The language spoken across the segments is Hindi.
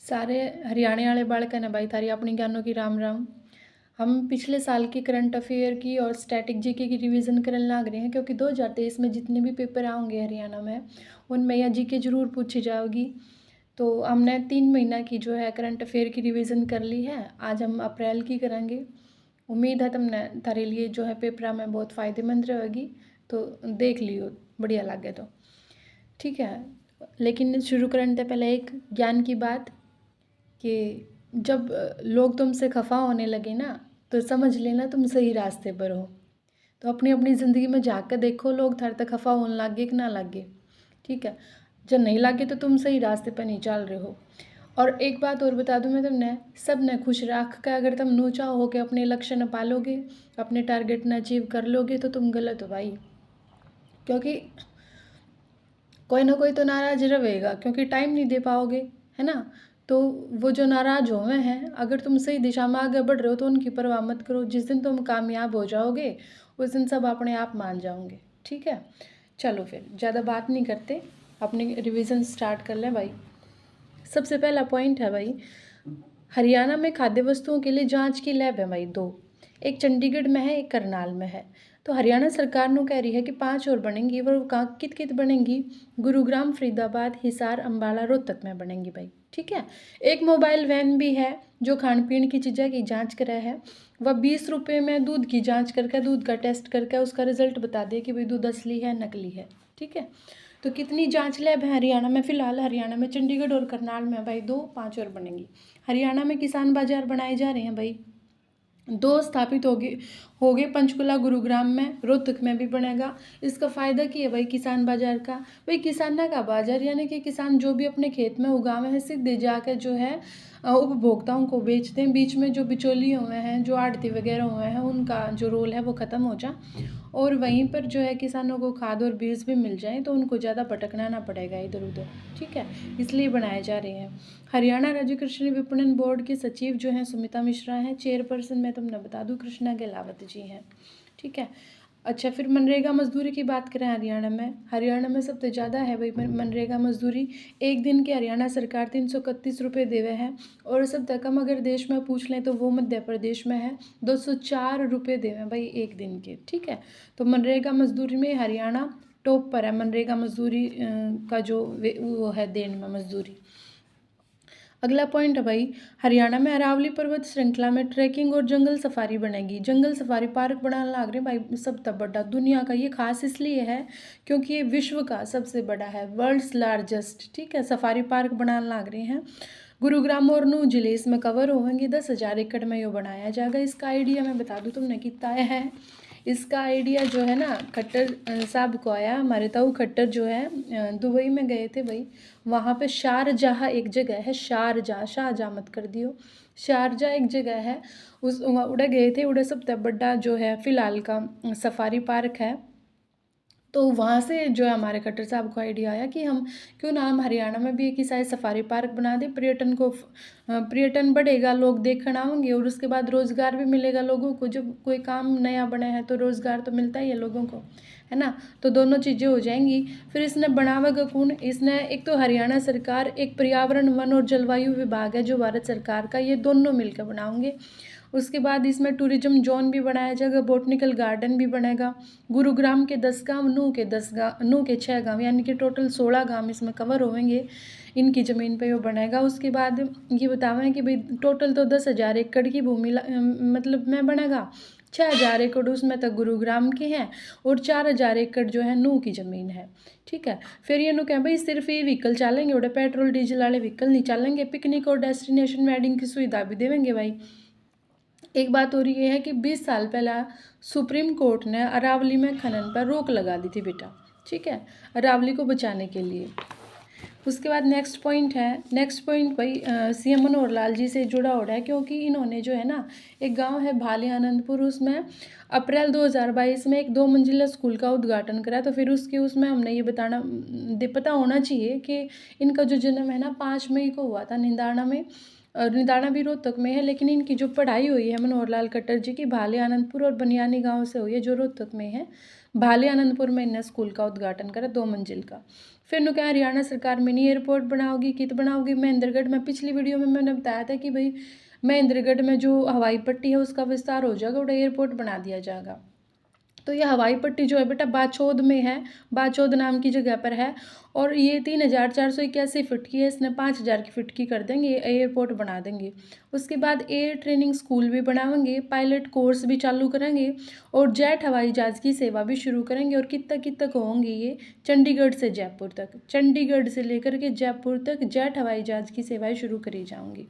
सारे हरियाणा वाले बालक ने भाई थारी अपनी ज्ञानों की राम राम। हम पिछले साल की करंट अफेयर की और स्टैटिक जीके की रिवीजन करने लग रहे हैं, क्योंकि 2023 में जितने भी पेपर आएंगे हरियाणा में उनमें यह जीके जरूर पूछी जाएगी। तो हमने 3 महीना की जो है करंट अफेयर की रिवीजन कर ली है। आज हम अप्रैल की करेंगे। उम्मीद है तुमने थारे लिए जो है पेपर में बहुत फ़ायदेमंद रहेगी, तो देख लियो, बढ़िया लगे तो ठीक है। लेकिन शुरू करने से पहले एक ज्ञान की बात कि जब लोग तुमसे खफा होने लगे ना, तो समझ लेना तुम सही रास्ते पर हो। तो अपनी अपनी ज़िंदगी में झाँक कर देखो, लोग थारे तक खफा होने लगे कि ना लगे, ठीक है। जब नहीं लगे तो तुम सही रास्ते पर नहीं चल रहे हो। और एक बात और बता दूं मैं तुमने, सब ने खुश रख कर अगर तुम नूचा हो के अपने लक्ष्य न पालोगे, अपने टारगेट न अचीव कर लोगे, तो तुम गलत हो भाई। क्योंकि कोई ना कोई तो नाराज रहेगा, क्योंकि टाइम नहीं दे पाओगे, है ना। तो वो जो नाराज हुए हैं, अगर तुम सही दिशा में आगे बढ़ रहे हो तो उनकी परवाह मत करो। जिस दिन तुम कामयाब हो जाओगे उस दिन सब अपने आप मान जाओगे, ठीक है। चलो फिर ज़्यादा बात नहीं करते, अपनी रिवीजन स्टार्ट कर लें भाई। सबसे पहला पॉइंट है भाई, हरियाणा में खाद्य वस्तुओं के लिए जांच की लैब है भाई 2। एक चंडीगढ़ में है, एक करनाल में है। तो हरियाणा सरकार नु कह रही है कि 5 और बनेंगी। वो कहाँ कित कित बनेंगी? गुरुग्राम, फरीदाबाद, हिसार, अम्बाला, रोहतक में बनेंगी भाई, ठीक है। एक मोबाइल वैन भी है जो खान पीन की चीज़ें की जांच करे है। वह 20 रुपये में दूध की जांच करके, दूध का टेस्ट करके उसका रिजल्ट बता दे कि भाई दूध असली है नकली है, ठीक है। तो कितनी जांच लैब है हरियाणा में? फिलहाल हरियाणा में चंडीगढ़ और करनाल में भाई 2, 5 और बनेंगी। हरियाणा में किसान बाजार बनाए जा रहे हैं भाई, 2 स्थापित होगे पंचकुला, गुरुग्राम में, रोहतक में भी बनेगा। इसका फ़ायदा क्या है भाई किसान बाजार का? भाई किसाना का बाजार यानी कि किसान जो भी अपने खेत में उगावे हैं सीधे जाकर जो है उपभोक्ताओं को बेचते हैं। बीच में जो बिचौलिए हुए हैं, जो आड़ती वगैरह हुए हैं, उनका जो रोल है वो ख़त्म हो जाए और वहीं पर जो है किसानों को खाद और बीज भी मिल जाए, तो उनको ज़्यादा भटकना ना पड़ेगा इधर उधर, ठीक है। इसलिए बनाए जा रहे हैं। हरियाणा राज्य कृषि विपणन बोर्ड के सचिव जो हैं सुमिता मिश्रा हैं। चेयरपर्सन मैं तुमने बता दूं कृष्णा गहलावत जी हैं, ठीक है। अच्छा, फिर मनरेगा मजदूरी की बात करें हरियाणा में सबसे ज़्यादा है भाई मनरेगा मजदूरी। एक दिन के हरियाणा सरकार 331 रुपये देवे है। और सबसे कम अगर देश में पूछ लें तो वो मध्य प्रदेश में है, 204 रुपये देवे भाई एक दिन के, ठीक है। तो मनरेगा मजदूरी में हरियाणा टॉप पर है। मनरेगा मजदूरी का जो वो है देन में मजदूरी। अगला पॉइंट है भाई, हरियाणा में अरावली पर्वत श्रृंखला में ट्रैकिंग और जंगल सफारी बनेगी। जंगल सफारी पार्क बनाने लग रहे हैं भाई, सब तब बड़ा दुनिया का। ये खास इसलिए है क्योंकि ये विश्व का सबसे बड़ा है, वर्ल्ड्स लार्जेस्ट, ठीक है, सफारी पार्क बनाने लग रहे हैं। गुरुग्राम और नूंह जिले इसमें कवर होंगे। 10,000 एकड़ में ये बनाया जाएगा। इसका आइडिया मैं बता दूं तुमने कितना है। इसका आइडिया जो है ना खट्टर साहब को आया। हमारे ताऊ खट्टर जो है दुबई में गए थे भाई, वहाँ पे शारजाह एक जगह है, शारजाह, शाहजहाँ मत कर दियो, शारजाह एक जगह है, उस उड़े गए थे। उड़े सबसे बड़ा जो है फिलहाल का सफारी पार्क है। तो वहाँ से जो है हमारे खट्टर साहब को आइडिया आया कि हम क्यों ना हम हरियाणा में भी एक ही साइज सफारी पार्क बना दें। पर्यटन बढ़ेगा, लोग देखने आएंगे और उसके बाद रोज़गार भी मिलेगा लोगों को। जब कोई काम नया बना है तो रोज़गार तो मिलता ही है लोगों को, है ना। तो दोनों चीज़ें हो जाएंगी। फिर इसने बनावेगा कौन? इसने एक तो हरियाणा सरकार, एक पर्यावरण वन और जलवायु विभाग है जो भारत सरकार का, ये दोनों मिलकर बनाएंगे। उसके बाद इसमें टूरिज्म जोन भी बनाया जाएगा, बोटनिकल गार्डन भी बनेगा। गुरुग्राम के 10 गाँव, नूह के 6 गाँव, यानी कि टोटल 16 गाँव इसमें कवर होंगे। इनकी ज़मीन पे वो बनेगा। उसके बाद ये बतावें कि भाई टोटल तो 10,000 एकड़ की भूमि मतलब में बनेगा। 6,000 एकड़ उसमें तक गुरुग्राम के हैं और 4,000 एकड़ जो है नूह की ज़मीन है, ठीक है। फिर ये नु कहें भाई सिर्फ ये व्हीकल चलेंगे, उड़े पेट्रोल डीजल वाले व्हीकल नहीं चलेंगे। पिकनिक और डेस्टिनेशन वेडिंग की सुविधा भी देवेंगे भाई। एक बात और ये है कि 20 साल पहला सुप्रीम कोर्ट ने अरावली में खनन पर रोक लगा दी थी बेटा, ठीक है, अरावली को बचाने के लिए। उसके बाद नेक्स्ट पॉइंट भाई सीएम मनोहर लाल जी से जुड़ा हो रहा है, क्योंकि इन्होंने जो है ना एक गांव है भाली आनंदपुर, उसमें अप्रैल 2022 में एक 2 मंजिला स्कूल का उद्घाटन करा। तो फिर उसमें हमने ये पता होना चाहिए कि इनका जो जन्म है ना 5 मई को हुआ था निंदाना में। और निदाना भी रोहतक में है, लेकिन इनकी जो पढ़ाई हुई है मनोहर लाल खट्टर जी की भाले आनंदपुर और बनियानी गांव से हुई है जो रोहतक में है। भाले आनंदपुर में इन्हें स्कूल का उद्घाटन करा 2 मंजिल का। फिर नु क्या हरियाणा सरकार मिनी एयरपोर्ट बनाओगी, कित बनाओगी महेंद्रगढ़ में। पिछली वीडियो में मैंने बताया था कि भाई महेंद्रगढ़ में जो हवाई पट्टी है उसका विस्तार हो जाएगा और एयरपोर्ट बना दिया जाएगा। तो ये हवाई पट्टी जो है बेटा बाचौद में है, बाचौद नाम की जगह पर है, और ये 3481 फीट की है, इसने 5000 की फीट की कर देंगे, एयरपोर्ट बना देंगे। उसके बाद एयर ट्रेनिंग स्कूल भी बनाएंगे, पायलट कोर्स भी चालू करेंगे और जेट हवाई जहाज़ की सेवा भी शुरू करेंगे। और कित तक होंगे ये, चंडीगढ़ से जयपुर तक, चंडीगढ़ से लेकर के जयपुर तक जेट हवाई जहाज़ की सेवाएँ शुरू करी जाएंगी।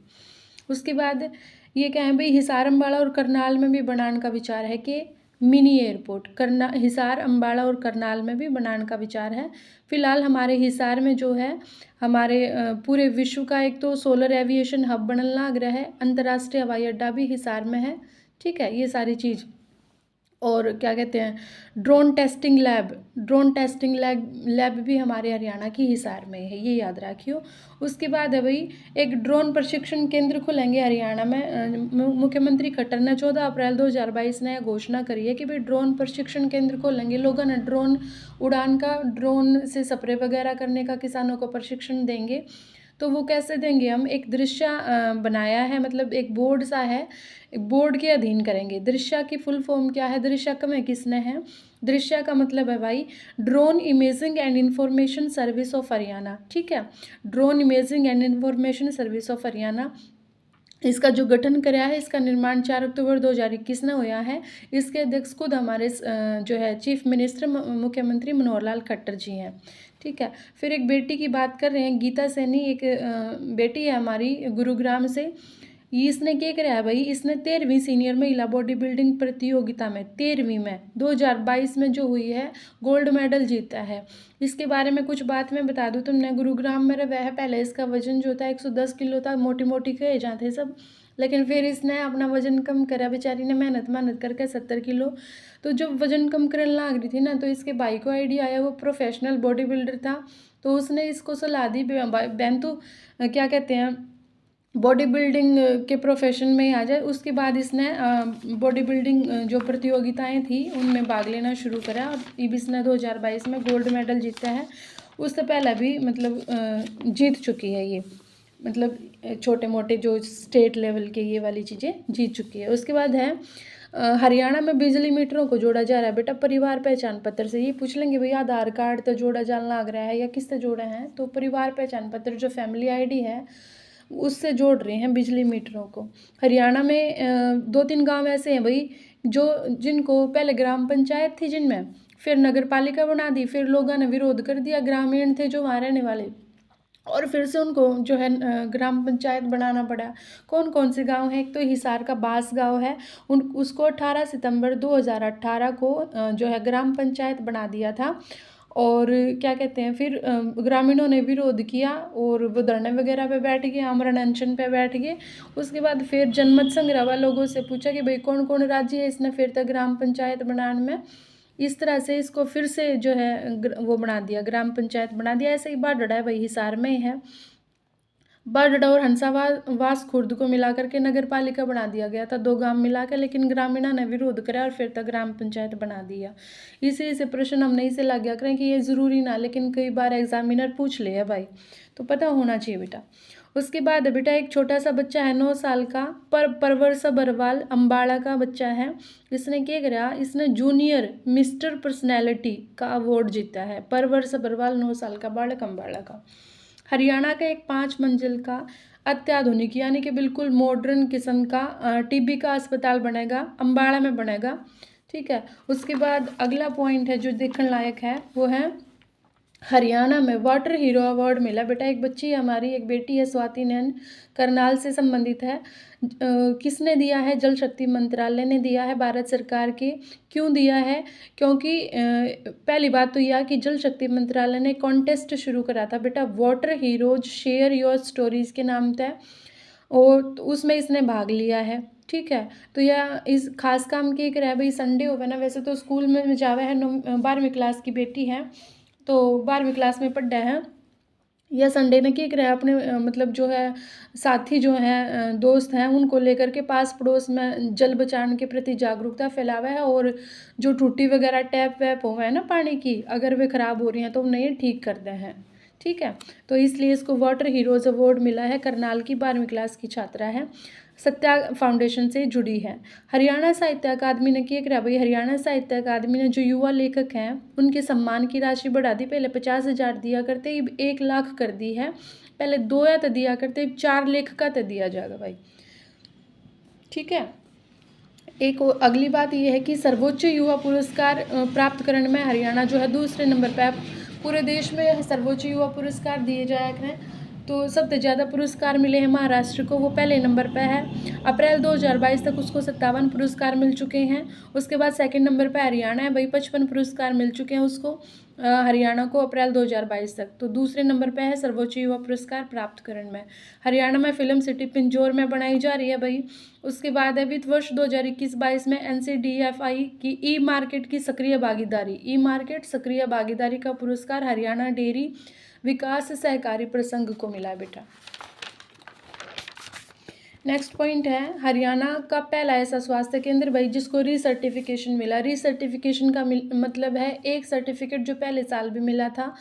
उसके बाद ये क्या है भाई, हिसार अम्बाला और करनाल में भी बनाने का विचार है कि मिनी एयरपोर्ट हिसार अम्बाला और करनाल में भी बनाने का विचार है। फिलहाल हमारे हिसार में जो है हमारे पूरे विश्व का एक तो सोलर एविएशन हब बनने लग रहा है, अंतर्राष्ट्रीय हवाई अड्डा भी हिसार में है। ठीक है, ये सारी चीज़। और क्या कहते हैं, ड्रोन टेस्टिंग लैब भी हमारे हरियाणा की हिसार में है, ये याद रखियो। उसके बाद है भाई एक ड्रोन प्रशिक्षण केंद्र खुलेंगे हरियाणा में। मुख्यमंत्री खट्टर ने 14 अप्रैल 2022 ने घोषणा करी है कि भाई ड्रोन प्रशिक्षण केंद्र खोलेंगे। लोगों ने ड्रोन उड़ान का, ड्रोन से स्प्रे वगैरह करने का किसानों को प्रशिक्षण देंगे। तो वो कैसे देंगे, हम एक दृश्य बनाया है, मतलब एक बोर्ड सा है, बोर्ड के अधीन करेंगे। दृश्य की फुल फॉर्म क्या है, दृश्य में किसने है, दृश्य का मतलब है भाई drone imaging and information service of Haryana. ठीक है, drone imaging and information service of Haryana, इसका जो गठन कराया है, इसका निर्माण 4 अक्टूबर 2021 में हुआ है। इसके अध्यक्ष खुद हमारे जो है चीफ मिनिस्टर मुख्यमंत्री मनोहर लाल खट्टर जी हैं। ठीक है, फिर एक बेटी की बात कर रहे हैं, गीता सैनी एक बेटी है हमारी गुरुग्राम से। इसने क्या कराया है भाई, इसने 13वीं सीनियर महिला बॉडी बिल्डिंग प्रतियोगिता में 13वीं में 2022 में जो हुई है गोल्ड मेडल जीता है। इसके बारे में कुछ बात मैं बता दूं तुमने, गुरुग्राम में रहा है पहले, इसका वजन जो था 110 किलो था, मोटी मोटी कहे जाते सब, लेकिन फिर इसने अपना वजन कम करा, बेचारी ने मेहनत करके 70 किलो। तो जब वजन कम करने लग रही थी ना, तो इसके भाई को आइडिया आया, वो प्रोफेशनल बॉडी बिल्डर था, तो उसने इसको सलाह दी, बहन तो क्या कहते हैं बॉडी बिल्डिंग के प्रोफेशन में ही आ जाए। उसके बाद इसने बॉडी बिल्डिंग जो प्रतियोगिताएं थी उनमें भाग लेना शुरू करा, और इसने 2022 में गोल्ड मेडल जीता है। उससे पहले भी मतलब जीत चुकी है ये, मतलब छोटे मोटे जो स्टेट लेवल के ये वाली चीज़ें जीत चुकी है। उसके बाद है हरियाणा में बिजली मीटरों को जोड़ा जा रहा है बेटा परिवार पहचान पत्र से। ये पूछ लेंगे भैया आधार कार्ड तो जोड़ा जाना लग रहा है या किससे जोड़ा है, तो परिवार पहचान पत्र जो फैमिली आईडी है उससे जोड़ रहे हैं बिजली मीटरों को। हरियाणा में 2-3 गांव ऐसे हैं भाई जो जिनको पहले ग्राम पंचायत थी, जिनमें फिर नगर पालिका बना दी, फिर लोगों ने विरोध कर दिया, ग्रामीण थे जो वहाँ रहने वाले, और फिर से उनको जो है ग्राम पंचायत बनाना पड़ा। कौन कौन से गांव हैं, एक तो हिसार का बास गांव है, उसको 18 सितंबर 2018 को जो है ग्राम पंचायत बना दिया था। और क्या कहते हैं, फिर ग्रामीणों ने विरोध किया और वो धरने वगैरह पे बैठ गए, आमरण अनशन पे बैठ गए। उसके बाद फिर जनमत संग्रह वाले लोगों से पूछा कि भाई कौन कौन राज्य है इसने फिर तक ग्राम पंचायत बनाने में, इस तरह से इसको फिर से जो है वो बना दिया, ग्राम पंचायत बना दिया। ऐसे ही बाढ़ है भाई हिसार में है, बाढ़ और हंसावास खुर्द को मिलाकर के नगर पालिका बना दिया गया था, 2 गांव मिलाकर, लेकिन ग्रामीणों ने विरोध करा और फिर तक ग्राम पंचायत बना दिया। इसी से प्रश्न हम नहीं से लग गया करें कि ये ज़रूरी ना, लेकिन कई बार एग्जामिनर पूछ ले है भाई, तो पता होना चाहिए बेटा। उसके बाद बेटा एक छोटा सा बच्चा है 9 साल का, परवर सबरवाल अम्बाड़ा का बच्चा है। इसने क्या करा, इसने जूनियर मिस्टर पर्सनैलिटी का अवार्ड जीता है। परवर सबरवाल 9 साल का बालक अम्बाड़ा का। हरियाणा का एक 5 मंजिल का अत्याधुनिक यानी कि बिल्कुल मॉडर्न किस्म का टीबी का अस्पताल बनेगा, अम्बाड़ा में बनेगा। ठीक है, उसके बाद अगला पॉइंट है जो देखने लायक है, वो है हरियाणा में वाटर हीरो अवार्ड मिला बेटा। एक बच्ची है हमारी, एक बेटी है स्वाति नैन, करनाल से संबंधित है। किसने दिया है, जल शक्ति मंत्रालय ने दिया है, भारत सरकार के। क्यों दिया है, क्योंकि पहली बात तो यह कि जल शक्ति मंत्रालय ने कॉन्टेस्ट शुरू करा था बेटा, water heroes share your stories के नाम था, और उसमें इसने भाग लिया है। ठीक है, तो यह इस खास काम की एक रह भाई, संडे होगा ना, वैसे तो स्कूल में जावा है, 12वीं क्लास की बेटी है, तो 12वीं क्लास में पढ़ा है। या संडे ने क्या करा अपने मतलब जो है साथी जो हैं दोस्त हैं उनको लेकर के पास पड़ोस में जल बचाने के प्रति जागरूकता फैलावा है, और जो टूटी वगैरह टैप वैप हो है ना पानी की, अगर वे ख़राब हो रही हैं तो उन्हें ये ठीक करते हैं। ठीक है, तो इसलिए इसको वाटर हीरोज़ अवार्ड मिला है। करनाल की 12वीं क्लास की छात्रा है, सत्या फाउंडेशन से जुड़ी है। हरियाणा साहित्य अकादमी ने क्या करा भाई, हरियाणा साहित्य अकादमी ने जो युवा लेखक हैं उनके सम्मान की राशि बढ़ा दी। पहले 50,000 दिया करते, अब 1 लाख कर दी है। पहले 2 या तो दिया करते, अब 4 लेख का तो दिया जाएगा भाई। ठीक है, एक अगली बात यह है कि सर्वोच्च युवा पुरस्कार प्राप्त करने में हरियाणा जो है दूसरे नंबर पर है। पूरे देश में सर्वोच्च युवा पुरस्कार दिए जाया करें तो सबसे ज़्यादा पुरस्कार मिले हैं महाराष्ट्र को, वो पहले नंबर पर है। अप्रैल 2022 तक उसको 57 पुरस्कार मिल चुके हैं। उसके बाद सेकंड नंबर पर हरियाणा है भाई, 55 पुरस्कार मिल चुके हैं उसको हरियाणा को अप्रैल 2022 तक। तो दूसरे नंबर पर है सर्वोच्च युवा पुरस्कार प्राप्त करने में। हरियाणा में फिल्म सिटी पिंजौर में बनाई जा रही है भाई। उसके बाद है वित्त वर्ष 2021-22 में NCDFI की ई मार्केट की सक्रिय भागीदारी, ई मार्केट सक्रिय भागीदारी का पुरस्कार हरियाणा डेयरी विकास सहकारी प्रसंघ को मिला है बेटा। नेक्स्ट पॉइंट है हरियाणा का पहला ऐसा स्वास्थ्य केंद्र भाई जिसको रीसर्टिफिकेशन मिला। रीसर्टिफिकेशन का मतलब है एक सर्टिफिकेट जो पहले साल भी मिला था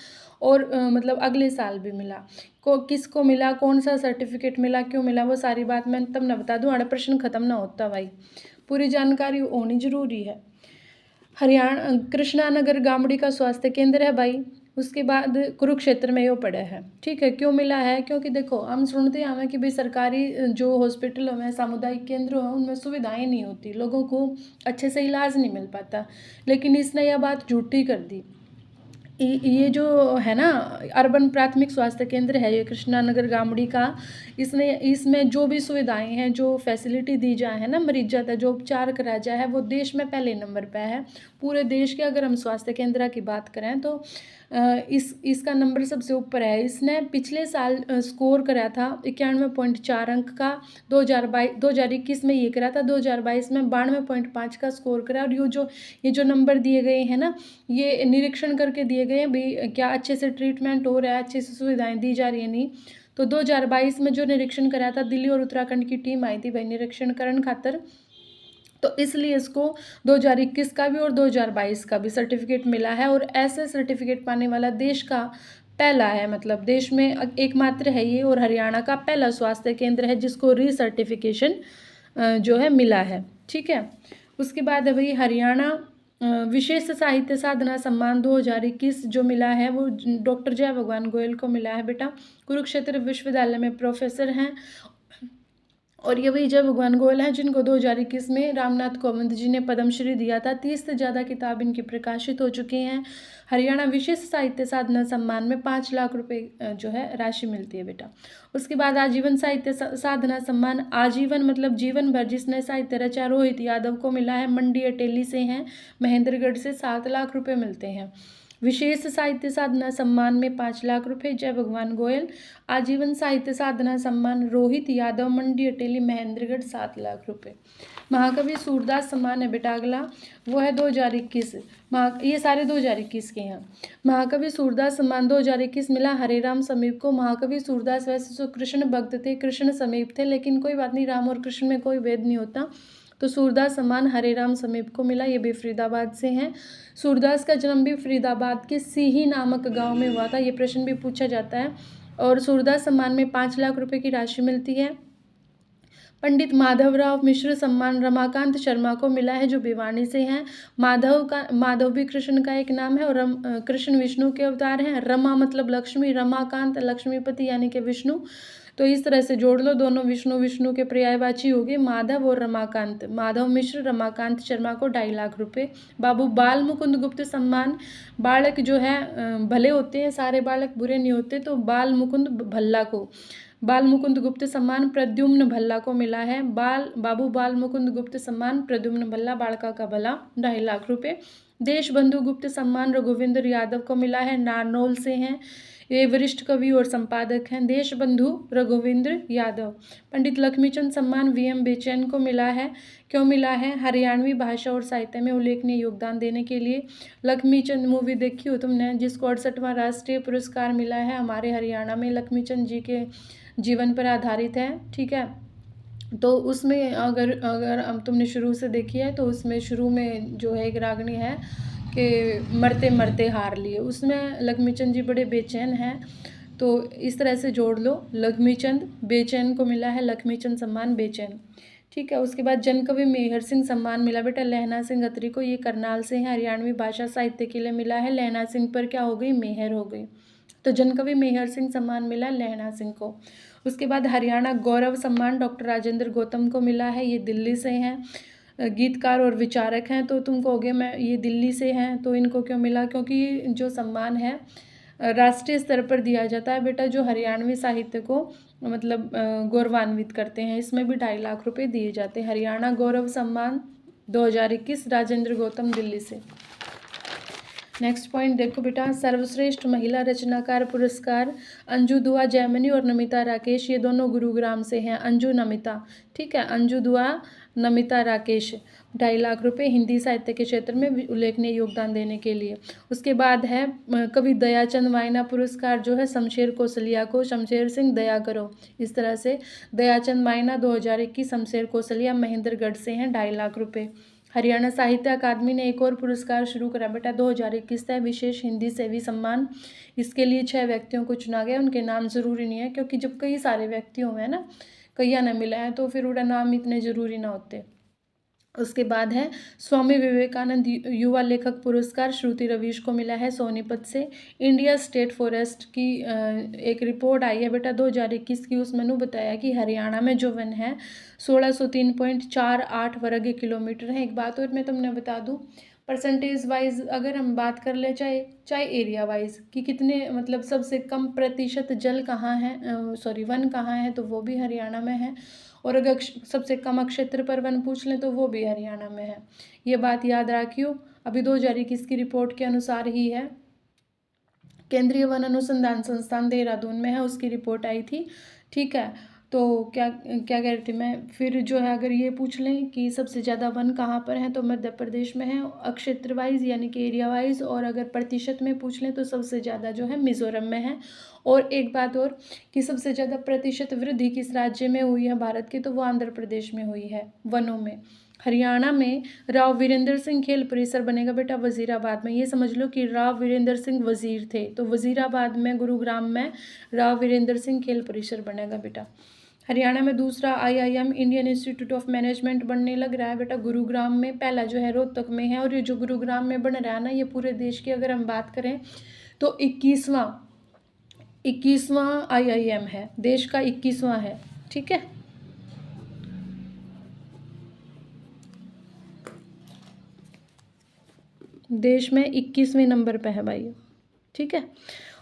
और मतलब अगले साल भी मिला। किसको मिला, कौन सा सर्टिफिकेट मिला, क्यों मिला, वो सारी बात मैं तब ना बता दूँ, हमारा प्रश्न खत्म ना होता भाई, पूरी जानकारी होनी जरूरी है। हरियाणा कृष्णा नगर गामड़ी का स्वास्थ्य केंद्र है भाई। उसके बाद कुरुक्षेत्र में यो पड़ा है। ठीक है, क्यों मिला है, क्योंकि देखो हम सुनते हैं कि भाई सरकारी जो हॉस्पिटलों में सामुदायिक केंद्रों हैं उनमें सुविधाएं नहीं होती, लोगों को अच्छे से इलाज नहीं मिल पाता, लेकिन इसने यह बात झूठी कर दी। ये जो है ना अर्बन प्राथमिक स्वास्थ्य केंद्र है ये कृष्णा नगर गामड़ी का, इसमें जो भी सुविधाएं हैं, जो फैसिलिटी दी जाए है ना मरीज जाता है, जो उपचार करा जाए है, वो देश में पहले नंबर पे है। पूरे देश के अगर हम स्वास्थ्य केंद्र की बात करें तो इसका नंबर सबसे ऊपर है। इसने पिछले साल स्कोर करा था 91.4 अंक का, 2021 में ये करा था, 2022 में 92.5 का स्कोर करा। और ये जो नंबर दिए गए हैं ना, ये निरीक्षण करके दिए गए हैं भाई क्या अच्छे से ट्रीटमेंट हो रहा है, अच्छे से सुविधाएं दी जा रही है नहीं। तो 2022 में जो निरीक्षण करा था दिल्ली और उत्तराखंड की टीम आई थी भाई निरीक्षण करने खातर, तो इसलिए इसको 2021 का भी और 2022 का भी सर्टिफिकेट मिला है। और ऐसे सर्टिफिकेट पाने वाला देश का पहला है, मतलब देश में एकमात्र है ये, और हरियाणा का पहला स्वास्थ्य केंद्र है जिसको रीसर्टिफिकेशन जो है मिला है। ठीक है, उसके बाद है भाई हरियाणा विशेष साहित्य साधना सम्मान 2021 जो मिला है वो डॉक्टर जय भगवान गोयल को मिला है बेटा। कुरुक्षेत्र विश्वविद्यालय में प्रोफेसर हैं और ये वही जय भगवान गोयल हैं जिनको 2021 में रामनाथ कोविंद जी ने पद्मश्री दिया था। 30 से ज़्यादा किताब इनकी प्रकाशित हो चुकी हैं। हरियाणा विशेष साहित्य साधना सम्मान में 5 लाख रुपए जो है राशि मिलती है बेटा। उसके बाद आजीवन साहित्य साधना सम्मान, आजीवन मतलब जीवन भर जिसने साहित्य रचा, रोहित यादव को मिला है। मंडी अटेली से हैं, महेंद्रगढ़ से 7 लाख रुपये मिलते हैं। विशेष साहित्य साधना सम्मान में 5 लाख रुपए जय भगवान गोयल। आजीवन साहित्य साधना सम्मान रोहित यादव, मंडी अटेली, महेंद्रगढ़ 7 लाख रुपए। महाकवि सूरदास सम्मान है बेटा अगला, वो है 2021। ये सारे 2021 के हैं। महाकवि सूरदास सम्मान 2021 मिला हरेराम समीप को। महाकवि सूरदास वैसे तो कृष्ण भक्त थे, कृष्ण समीप थे, लेकिन कोई बात नहीं, राम और कृष्ण में कोई भेद नहीं होता, तो सूरदास सम्मान हरेराम समीप को मिला। ये भी फरीदाबाद से हैं। सूरदास का जन्म भी फरीदाबाद के सीही नामक गांव में हुआ था, ये प्रश्न भी पूछा जाता है। और सूरदास सम्मान में 5 लाख रुपए की राशि मिलती है। पंडित माधवराव मिश्र सम्मान रमाकांत शर्मा को मिला है जो भिवानी से हैं। माधव भी कृष्ण का एक नाम है और कृष्ण विष्णु के अवतार हैं। रमा मतलब लक्ष्मी, रमाकांत लक्ष्मीपति यानी कि विष्णु, तो इस तरह से जोड़ लो, दोनों विष्णु के पर्यायवाची हो गए माधव और रमाकांत। माधव मिश्र रमाकांत शर्मा को 2.5 लाख रुपए। बाबू बाल मुकुंद गुप्त सम्मान, बालक जो है भले होते हैं, सारे बालक बुरे नहीं होते, तो बाल मुकुंद भल्ला को बाल मुकुंद गुप्त सम्मान प्रद्युम्न भल्ला को मिला है। बाबू बाल मुकुंद गुप्त सम्मान प्रद्युम्न भल्ला, बालका का भला, 2.5 लाख रुपए। देश बंधु गुप्त सम्मान रघुविंदर यादव को मिला है, नारनौल से हैं। ये वरिष्ठ कवि और संपादक हैं। देशबंधु रघुवींद्र यादव। पंडित लक्ष्मीचंद सम्मान वीएम बेचैन को मिला है। क्यों मिला है? हरियाणवी भाषा और साहित्य में उल्लेखनीय योगदान देने के लिए। लक्ष्मीचंद मूवी देखी हो तुमने, जिसको 68वां राष्ट्रीय पुरस्कार मिला है हमारे हरियाणा में, लक्ष्मीचंद जी के जीवन पर आधारित है। ठीक है, तो उसमें अगर तुमने शुरू से देखी है तो उसमें शुरू में जो है एक रागनी है कि मरते मरते हार लिए, उसमें लक्ष्मीचंद जी बड़े बेचैन हैं। तो इस तरह से जोड़ लो, लक्ष्मीचंद बेचैन को मिला है लक्ष्मीचंद सम्मान बेचैन। ठीक है, उसके बाद जनकवि मेहर सिंह सम्मान मिला बेटा लहना सिंह अत्री को। ये करनाल से है, हरियाणवी भाषा साहित्य के लिए मिला है। लहना सिंह पर क्या हो गई? मेहर हो गई। तो जनकवि मेहर सिंह सम्मान मिला लहना सिंह को। उसके बाद हरियाणा गौरव सम्मान डॉक्टर राजेंद्र गौतम को मिला है। ये दिल्ली से हैं, गीतकार और विचारक हैं। तो तुम कहोगे मैं ये दिल्ली से हैं तो इनको क्यों मिला? क्योंकि जो सम्मान है राष्ट्रीय स्तर पर दिया जाता है बेटा, जो हरियाणवी साहित्य को मतलब गौरवान्वित करते हैं। इसमें भी 2.5 लाख रुपए दिए जाते हैं। हरियाणा गौरव सम्मान 2021 राजेंद्र गौतम दिल्ली से। नेक्स्ट पॉइंट देखो बेटा, सर्वश्रेष्ठ महिला रचनाकार पुरस्कार अंजू दुआ जैमिनी और नमिता राकेश, ये दोनों गुरुग्राम से हैं। अंजू नमिता, ठीक है, अंजू दुआ नमिता राकेश, 2.5 लाख रुपए हिंदी साहित्य के क्षेत्र में उल्लेखनीय योगदान देने के लिए। उसके बाद है कवि दयाचंद वायना पुरस्कार, जो है शमशेर कौशलिया को, शमशेर सिंह दया करो, इस तरह से दयाचंद वायना 2021 शमशेर कौशलिया महेंद्रगढ़ से हैं, 2.5 लाख रुपए। हरियाणा साहित्य अकादमी ने एक और पुरस्कार शुरू करा बेटा 2021 है, विशेष हिंदी सेवी सम्मान। इसके लिए 6 व्यक्तियों को चुना गया। उनके नाम जरूरी नहीं है, क्योंकि जब कई सारे व्यक्ति हुए हैं ना, कईया ने मिला है, तो फिर उनका नाम इतने जरूरी ना होते। उसके बाद है स्वामी विवेकानंद युवा लेखक पुरस्कार, श्रुति रवीश को मिला है सोनीपत से। इंडिया स्टेट फॉरेस्ट की एक रिपोर्ट आई है बेटा 2021 की, उसमें बताया कि हरियाणा में जो वन है 1603.48 वर्ग किलोमीटर है। एक बात और मैं तुमने बता दूं, परसेंटेज वाइज अगर हम बात कर ले, चाहे एरिया वाइज कि कितने मतलब सबसे कम प्रतिशत जल कहाँ है, वन कहाँ है, तो वो भी हरियाणा में है। और अगर सबसे कम क्षेत्र पर वन पूछ लें तो वो भी हरियाणा में है। ये बात याद रखियो। अभी 2021 की रिपोर्ट के अनुसार ही है, केंद्रीय वन अनुसंधान संस्थान देहरादून में है, उसकी रिपोर्ट आई थी। ठीक है, तो क्या क्या कह रही थी मैं, फिर जो है अगर ये पूछ लें कि सबसे ज़्यादा वन कहाँ पर है, तो मध्य प्रदेश में है क्षेत्र वाइज यानी कि एरिया वाइज। और अगर प्रतिशत में पूछ लें तो सबसे ज़्यादा जो है मिजोरम में है। और एक बात और कि सबसे ज़्यादा प्रतिशत वृद्धि किस राज्य में हुई है भारत की, तो वो आंध्र प्रदेश में हुई है वनों में। हरियाणा में राव वीरेंद्र सिंह खेल परिसर बनेगा बेटा वजीराबाद में। ये समझ लो कि राव वीरेंद्र सिंह वजीर थे, तो वजीराबाद में गुरुग्राम में राव वीरेंद्र सिंह खेल परिसर बनेगा बेटा। हरियाणा में दूसरा IIM Indian institute of management बनने लग रहा है बेटा गुरुग्राम में। पहला जो है रोहतक में है, और ये जो गुरुग्राम में बन रहा है ना, ये पूरे देश की अगर हम बात करें तो 21वां IIM है, देश का 21वां है। ठीक है, देश में 21वें नंबर पे है भाई। ठीक है,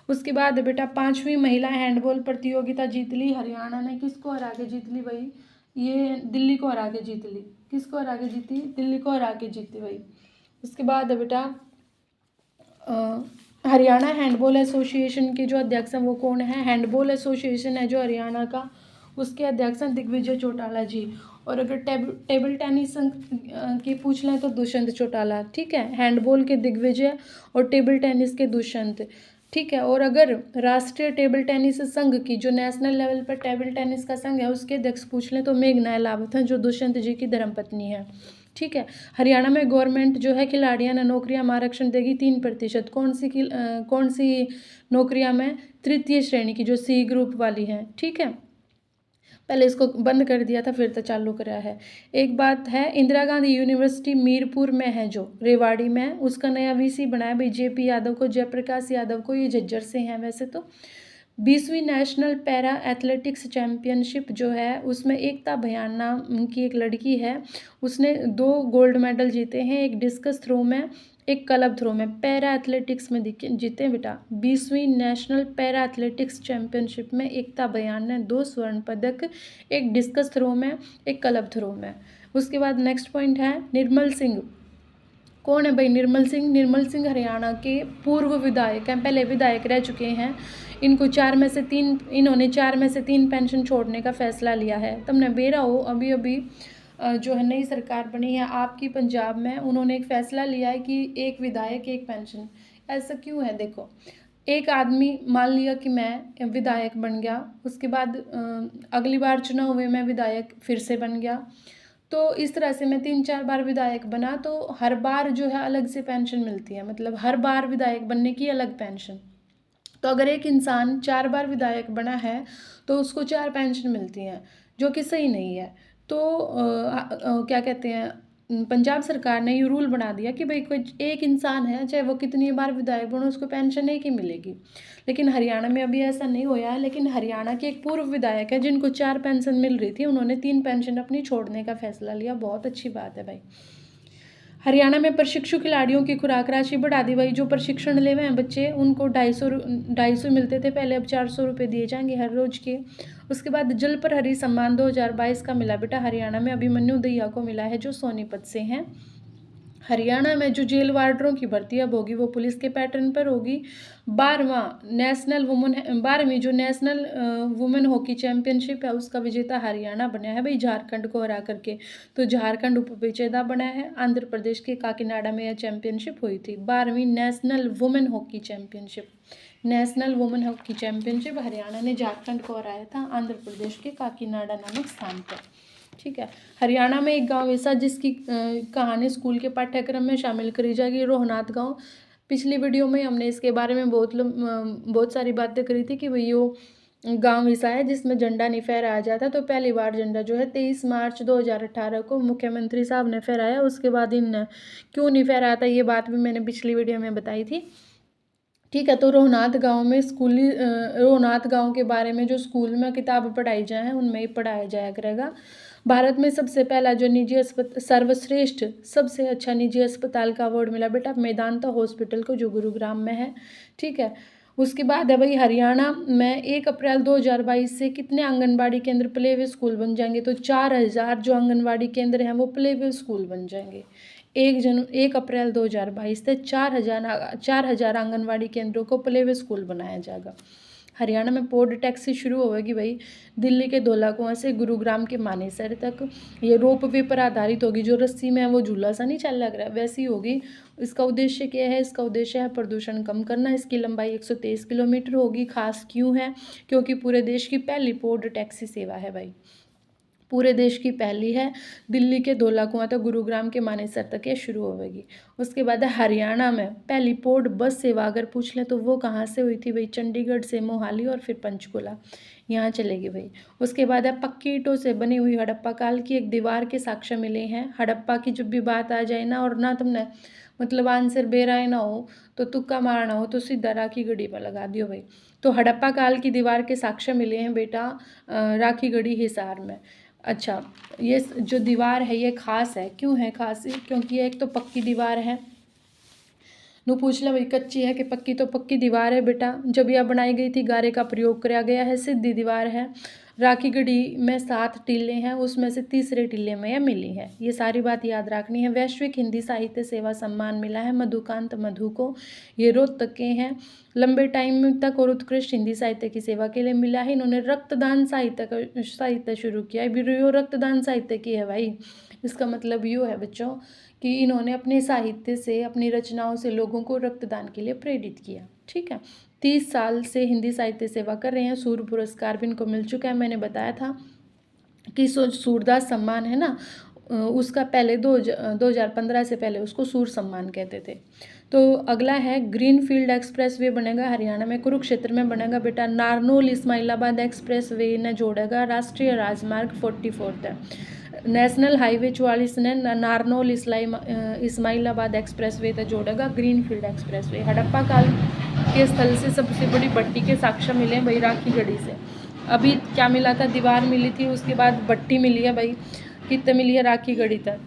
उसके बाद बेटा 5वीं महिला हैंडबॉल प्रतियोगिता जीत ली हरियाणा ने। किसको हरा के जीत ली भाई? ये दिल्ली को हरा के जीत ली। किसको हरा के जीती? दिल्ली को हरा के जीती भाई। उसके बाद बेटा हरियाणा हैंडबॉल एसोसिएशन के जो अध्यक्ष हैं वो कौन है? हैंडबॉल एसोसिएशन है जो हरियाणा का, उसके अध्यक्ष हैं दिग्विजय चौटाला जी। और अगर टेबल टेनिस की पूछ लें तो दुष्यंत चौटाला। ठीक है, हैंडबॉल के दिग्विजय और टेबल टेनिस के दुष्यंत। ठीक है, और अगर राष्ट्रीय टेबल टेनिस संघ की, जो नेशनल लेवल पर टेबल टेनिस का संघ है, उसके अध्यक्ष पूछ लें तो मेघना अहलावत हैं, जो दुष्यंत जी की धर्मपत्नी है। ठीक है, हरियाणा में गवर्नमेंट जो है खिलाड़ियों ने नौकरियां आरक्षण देगी 3%। कौन सी नौकरियां में? तृतीय श्रेणी की, जो C ग्रुप वाली हैं। ठीक है, पहले इसको बंद कर दिया था, फिर तो चालू करा है। एक बात है, इंदिरा गांधी यूनिवर्सिटी मीरपुर में है, जो रेवाड़ी में, उसका नया VC बनाया भाई JP यादव को, जयप्रकाश यादव को। ये झज्जर से हैं वैसे तो। 20वीं नेशनल पैरा एथलेटिक्स चैंपियनशिप जो है, उसमें एकता भयान नाम की एक लड़की है, उसने 2 गोल्ड मेडल जीते हैं, एक डिस्कस थ्रो में, एक क्लब थ्रो में। पैरा एथलेटिक्स में जीते बेटा। 20वीं नेशनल पैरा एथलेटिक्स चैंपियनशिप में एकता भयान ने 2 स्वर्ण पदक, एक डिस्कस थ्रो में, एक क्लब थ्रो में। उसके बाद नेक्स्ट पॉइंट है निर्मल सिंह कौन है भाई? निर्मल सिंह। निर्मल सिंह हरियाणा के पूर्व विधायक हैं, पहले विधायक रह चुके हैं। इन्होंने 4 में से 3 पेंशन छोड़ने का फैसला लिया है। तुमने बेरा हो अभी अभी जो है नई सरकार बनी है आपकी पंजाब में, उन्होंने एक फैसला लिया है कि एक विधायक एक पेंशन। ऐसा क्यों है? देखो, एक आदमी मान लिया कि मैं विधायक बन गया, उसके बाद अगली बार चुनाव हुए मैं विधायक फिर से बन गया, तो इस तरह से मैं 3-4 बार विधायक बना, तो हर बार जो है अलग से पेंशन मिलती है, मतलब हर बार विधायक बनने की अलग पेंशन। तो अगर एक इंसान 4 बार विधायक बना है तो उसको 4 पेंशन मिलती हैं, जो कि सही नहीं है। तो क्या कहते हैं, पंजाब सरकार ने ये रूल बना दिया कि भाई कोई एक इंसान है, चाहे वो कितनी बार विधायक बनो, उसको पेंशन एक ही मिलेगी। लेकिन हरियाणा में अभी ऐसा नहीं होया है। लेकिन हरियाणा के एक पूर्व विधायक है जिनको 4 पेंशन मिल रही थी, उन्होंने 3 पेंशन अपनी छोड़ने का फैसला लिया। बहुत अच्छी बात है भाई। हरियाणा में प्रशिक्षु खिलाड़ियों की खुराक राशि बढ़ा दी भाई। जो प्रशिक्षण ले हुए हैं बच्चे, उनको 250 मिलते थे पहले, अब 400 रुपये दिए जाएंगे हर रोज के। उसके बाद जल प्रहरी सम्मान 2022 का मिला बेटा हरियाणा में, अभिमन्यु दहिया को मिला है, जो सोनीपत से हैं। हरियाणा में जो जेल वार्डरों की भर्ती अब होगी वो पुलिस के पैटर्न पर होगी। 12वीं जो नेशनल वुमेन हॉकी चैंपियनशिप है उसका विजेता हरियाणा बना है भाई, झारखंड को हरा करके। तो झारखंड उपविजेता बना है। आंध्र प्रदेश के काकीनाडा में यह चैंपियनशिप हुई थी, 12वीं national women hockey championship. National women hockey championship Haryana ने झारखंड को हराया था, आंध्र प्रदेश के काकीनाडा नामक स्थान पर। ठीक है। हरियाणा में एक गांव ऐसा जिसकी कहानी स्कूल के पाठ्यक्रम में शामिल करी जाएगी, रोहनाथ गांव। पिछली वीडियो में हमने इसके बारे में बहुत सारी बातें करी थी कि भाई वो गांव ऐसा है जिसमें झंडा नहीं फहराया जाता। तो पहली बार झंडा जो है 23 मार्च 2018 को मुख्यमंत्री साहब ने फहराया। उसके बाद इन क्यों नहीं फहराया था ये बात भी मैंने पिछली वीडियो में बताई थी। ठीक है। तो रोहनाथ गांव के बारे में जो स्कूल में किताब पढ़ाई जाए हैं उनमें ही पढ़ाया जाया करेगा। भारत में सबसे पहला जो सर्वश्रेष्ठ सबसे अच्छा निजी अस्पताल का अवार्ड मिला बेटा मेदांता हॉस्पिटल को, जो गुरुग्राम में है। ठीक है। उसके बाद है भाई हरियाणा में 1 अप्रैल 2022 से कितने आंगनबाड़ी केंद्र प्ले वे स्कूल बन जाएंगे? तो 4000 जो आंगनबाड़ी केंद्र हैं वो प्ले वे स्कूल बन जाएंगे। 1 अप्रैल 2022 से 4000 आंगनबाड़ी केंद्रों को प्ले वे स्कूल बनाया जाएगा। हरियाणा में पोड टैक्सी शुरू होगी भाई, दिल्ली के धौला कुआं से गुरुग्राम के मानेसर तक। ये रोप वे पर आधारित होगी, जो रस्सी में है वो झूला सा नहीं चल लग रहा है वैसी होगी। इसका उद्देश्य क्या है? इसका उद्देश्य है प्रदूषण कम करना। इसकी लंबाई 123 किलोमीटर होगी। खास क्यों है? क्योंकि पूरे देश की पहली पोड टैक्सी सेवा है भाई, पूरे देश की पहली है। दिल्ली के धौला कुआं तक, गुरुग्राम के मानेसर तक ये शुरू होगी। उसके बाद है हरियाणा में पहली पोड बस सेवा अगर पूछ लें तो वो कहाँ से हुई थी भाई? चंडीगढ़ से मोहाली और फिर पंचकुला, यहाँ चलेगी भाई। उसके बाद है पक्की ईंटों से बनी हुई हड़प्पा काल की एक दीवार के साक्ष्य मिले हैं। हड़प्पा की जब भी बात आ जाए ना, और ना तुमने मतलब आंसर बेराए ना हो तो तुक्का मारना हो तो सीधा राखी गढ़ी पर लगा दियो भाई। तो हड़प्पा काल की दीवार के साक्ष्य मिले हैं बेटा राखी गढ़ी हिसार में। अच्छा, ये जो दीवार है ये खास है। क्यों है खास? क्योंकि ये एक तो पक्की दीवार है। नू पूछ लो भाई कच्ची है कि पक्की? तो पक्की दीवार है बेटा। जब यह बनाई गई थी गारे का प्रयोग किया गया है। सीधी दीवार है। राखी गढ़ी में 7 टीले हैं, उसमें से तीसरे टीले में यह मिली है। ये सारी बात याद रखनी है। वैश्विक हिंदी साहित्य सेवा सम्मान मिला है मधुकांत मधु को, ये रोहतक के हैं। लंबे टाइम तक और उत्कृष्ट हिंदी साहित्य की सेवा के लिए मिला है। इन्होंने रक्तदान साहित्य शुरू किया है। यो रक्तदान साहित्य की है भाई। इसका मतलब यो है बच्चों कि इन्होंने अपने साहित्य से, अपनी रचनाओं से लोगों को रक्तदान के लिए प्रेरित किया। ठीक है। 30 साल से हिंदी साहित्य सेवा कर रहे हैं। सूर्य पुरस्कार भी इनको मिल चुका है। मैंने बताया था कि सूरदास सम्मान है ना, उसका पहले 2015 से पहले उसको सूर सम्मान कहते थे। तो अगला है ग्रीनफील्ड एक्सप्रेस वे बनेगा हरियाणा में, कुरुक्षेत्र में बनेगा बेटा। नारनौल इस्माइलाबाद एक्सप्रेस वे ने जोड़ेगा। राष्ट्रीय राजमार्ग 44 है। नेशनल हाईवे 44 ने नारनौल इस्माइलाबाद एक्सप्रेस वे तक जोड़ेगा। Greenfield express way. हड़प्पा काल के स्थल से सबसे बड़ी भट्टी के साक्ष्य मिले भाई राखी गढ़ी से। अभी क्या मिला था? दीवार मिली थी, उसके बाद भट्टी मिली है भाई। कितने मिली है? राखी गढ़ी तक।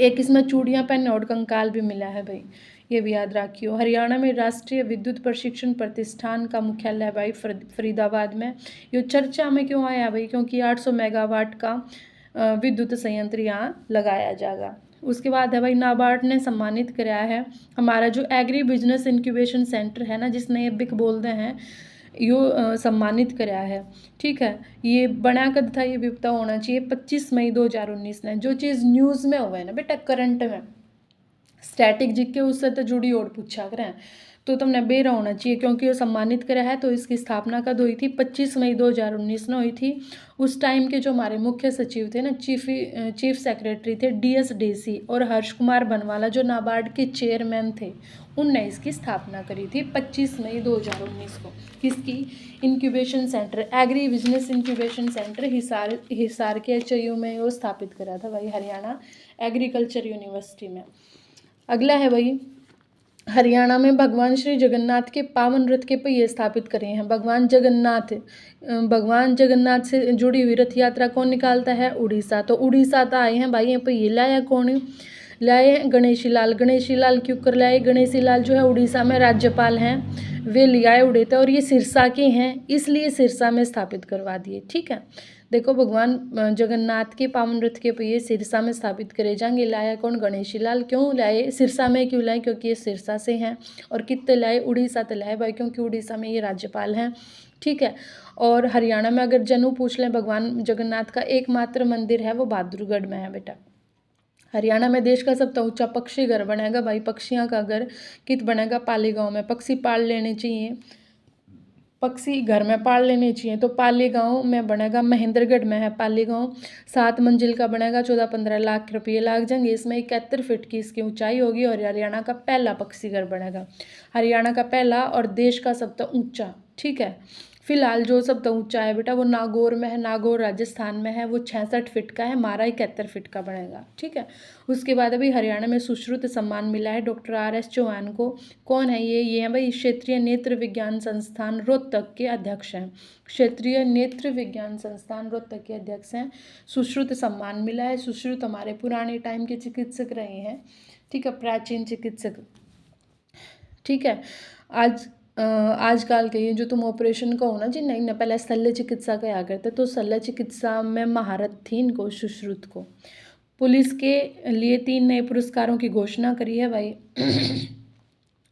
एक इसमें चूड़ियाँ पहनने और कंकाल भी मिला है भाई, ये भी याद रखियो। हरियाणा में राष्ट्रीय विद्युत प्रशिक्षण प्रतिष्ठान का मुख्यालय है भाई फरीदाबाद में। ये चर्चा में क्यों आया भाई? क्योंकि 800 मेगावाट का विद्युत संयंत्र यहाँ लगाया जाएगा। उसके बाद है भाई नाबार्ड ने सम्मानित कराया है हमारा जो एग्री बिजनेस इंक्यूबेशन सेंटर है ना, जिसने ये बिक बोलते हैं, यो सम्मानित कराया है। ठीक है, ये बना कद था, ये भी पता होना चाहिए, 25 मई 2019 ने। जो चीज़ न्यूज़ में हुआ है ना बेटा, करंट में स्टैटिक जिक के उससे तो जुड़ी और पूछा करें तो तुमने बेरा होना चाहिए, क्योंकि वो सम्मानित करा है। तो इसकी स्थापना कब हुई थी? 25 मई 2019 में हुई थी। उस टाइम के जो हमारे मुख्य सचिव थे ना, चीफ सेक्रेटरी थे DS डेसी, और हर्ष कुमार बनवाला जो नाबार्ड के चेयरमैन थे, उनने इसकी स्थापना करी थी 25 मई 2019 को। किसकी? Incubation centre, agri business incubation centre Hisar के HIU में वो स्थापित करा था भाई, हरियाणा एग्रीकल्चर यूनिवर्सिटी में। अगला है भाई, हरियाणा में भगवान श्री जगन्नाथ के पावन रथ के पहिए स्थापित करे हैं। भगवान जगन्नाथ से जुड़ी हुई रथ यात्रा कौन निकालता है? उड़ीसा। तो उड़ीसा तो आए हैं भाई, ये पहिए लाया कौन? लाए गणेशी लाल। गणेशी लाल क्यों कर लाए? गणेशी लाल जो है उड़ीसा में राज्यपाल हैं, वे ले आए उड़े थे, और ये सिरसा के हैं, इसलिए सिरसा में स्थापित करवा दिए। ठीक है, देखो भगवान जगन्नाथ के पावन रथ के पहिए सिरसा में स्थापित करे जाएंगे। लाया कौन? गणेशी लाल। क्यों लाए सिरसा में? क्यों लाए? क्योंकि ये सिरसा से हैं। और कितने लाए? उड़ीसा तो लाए भाई, क्योंकि उड़ीसा में ये राज्यपाल हैं। ठीक है, और हरियाणा में अगर जनू पूछ लें, भगवान जगन्नाथ का एकमात्र मंदिर है वो बहादुरगढ़ में है बेटा। हरियाणा में देश का सबसे ऊंचा पक्षी घर बनेगा भाई, पक्षियों का घर कित बनेगा? पालीगांव में। पक्षी पाल लेने चाहिए, पक्षी घर में पाल लेने चाहिए, तो पालीगांव में बनेगा, महेंद्रगढ़ में है पालीगांव। 7 मंजिल का बनेगा, 14-15 लाख रुपये लग जाएंगे इसमें। 71 फीट की इसकी ऊंचाई होगी, और हरियाणा का पहला पक्षी घर बनेगा, हरियाणा का पहला और देश का सबसे ऊंचा। ठीक है, फिलहाल जो सबसे ऊंचा है बेटा वो नागौर में है, नागौर राजस्थान में है, वो 66 फीट का है, हमारा 71 फीट का बनेगा। ठीक है, उसके बाद अभी हरियाणा में सुश्रुत सम्मान मिला है डॉक्टर RS चौहान को। कौन है ये है भाई क्षेत्रीय नेत्र विज्ञान संस्थान रोहतक के अध्यक्ष हैं। क्षेत्रीय नेत्र विज्ञान संस्थान रोहतक के अध्यक्ष हैं, सुश्रुत सम्मान मिला है। सुश्रुत हमारे पुराने टाइम के चिकित्सक रहे हैं। ठीक है, प्राचीन चिकित्सक। ठीक है, आजकल के ये जो तुम ऑपरेशन कहो ना जी, नहीं ना, पहले शल्य चिकित्सा कहा करते, तो शल्य चिकित्सा में महारत थी इनको, सुश्रुत को। पुलिस के लिए 3 नए पुरस्कारों की घोषणा करी है भाई।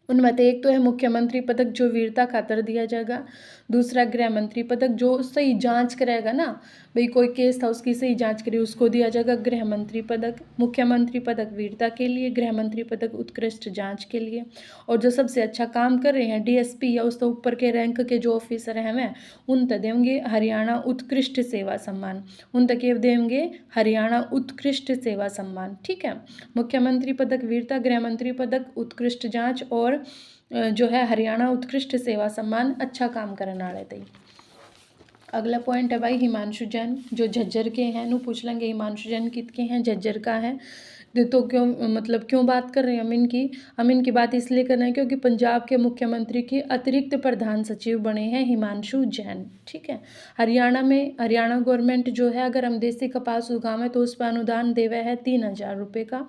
उनमें से एक तो है मुख्यमंत्री पदक, जो वीरता खातर दिया जाएगा। दूसरा गृह मंत्री पदक, जो सही जांच करेगा ना भाई, कोई केस था उसकी सही जांच करी, उसको दिया जाएगा गृह मंत्री पदक। मुख्यमंत्री पदक वीरता के लिए, गृह मंत्री पदक उत्कृष्ट जांच के लिए। और जो सबसे अच्छा काम कर रहे हैं, DSP या उससे ऊपर के रैंक के जो ऑफिसर हैं वे, उन तक देंगे हरियाणा उत्कृष्ट सेवा सम्मान, उन तक ये देंगे हरियाणा उत्कृष्ट सेवा सम्मान। ठीक है, मुख्यमंत्री पदक वीरता, गृह मंत्री पदक उत्कृष्ट जांच, और जो है हरियाणा उत्कृष्ट सेवा सम्मान, अच्छा काम करने वाले थे। अगला पॉइंट है भाई हिमांशु जैन, जो झज्जर के हैं। नू पूछ लेंगे हिमांशु जैन कितके हैं? झज्जर का है। तो क्यों बात कर रहे हैं हम इनकी बात इसलिए कर रहे हैं क्योंकि पंजाब के मुख्यमंत्री के अतिरिक्त प्रधान सचिव बने हैं हिमांशु जैन। ठीक है, हरियाणा गवर्नमेंट जो है, अगर हम देसी कपास उगावें तो उस पर अनुदान देवे है 3000 रुपये का।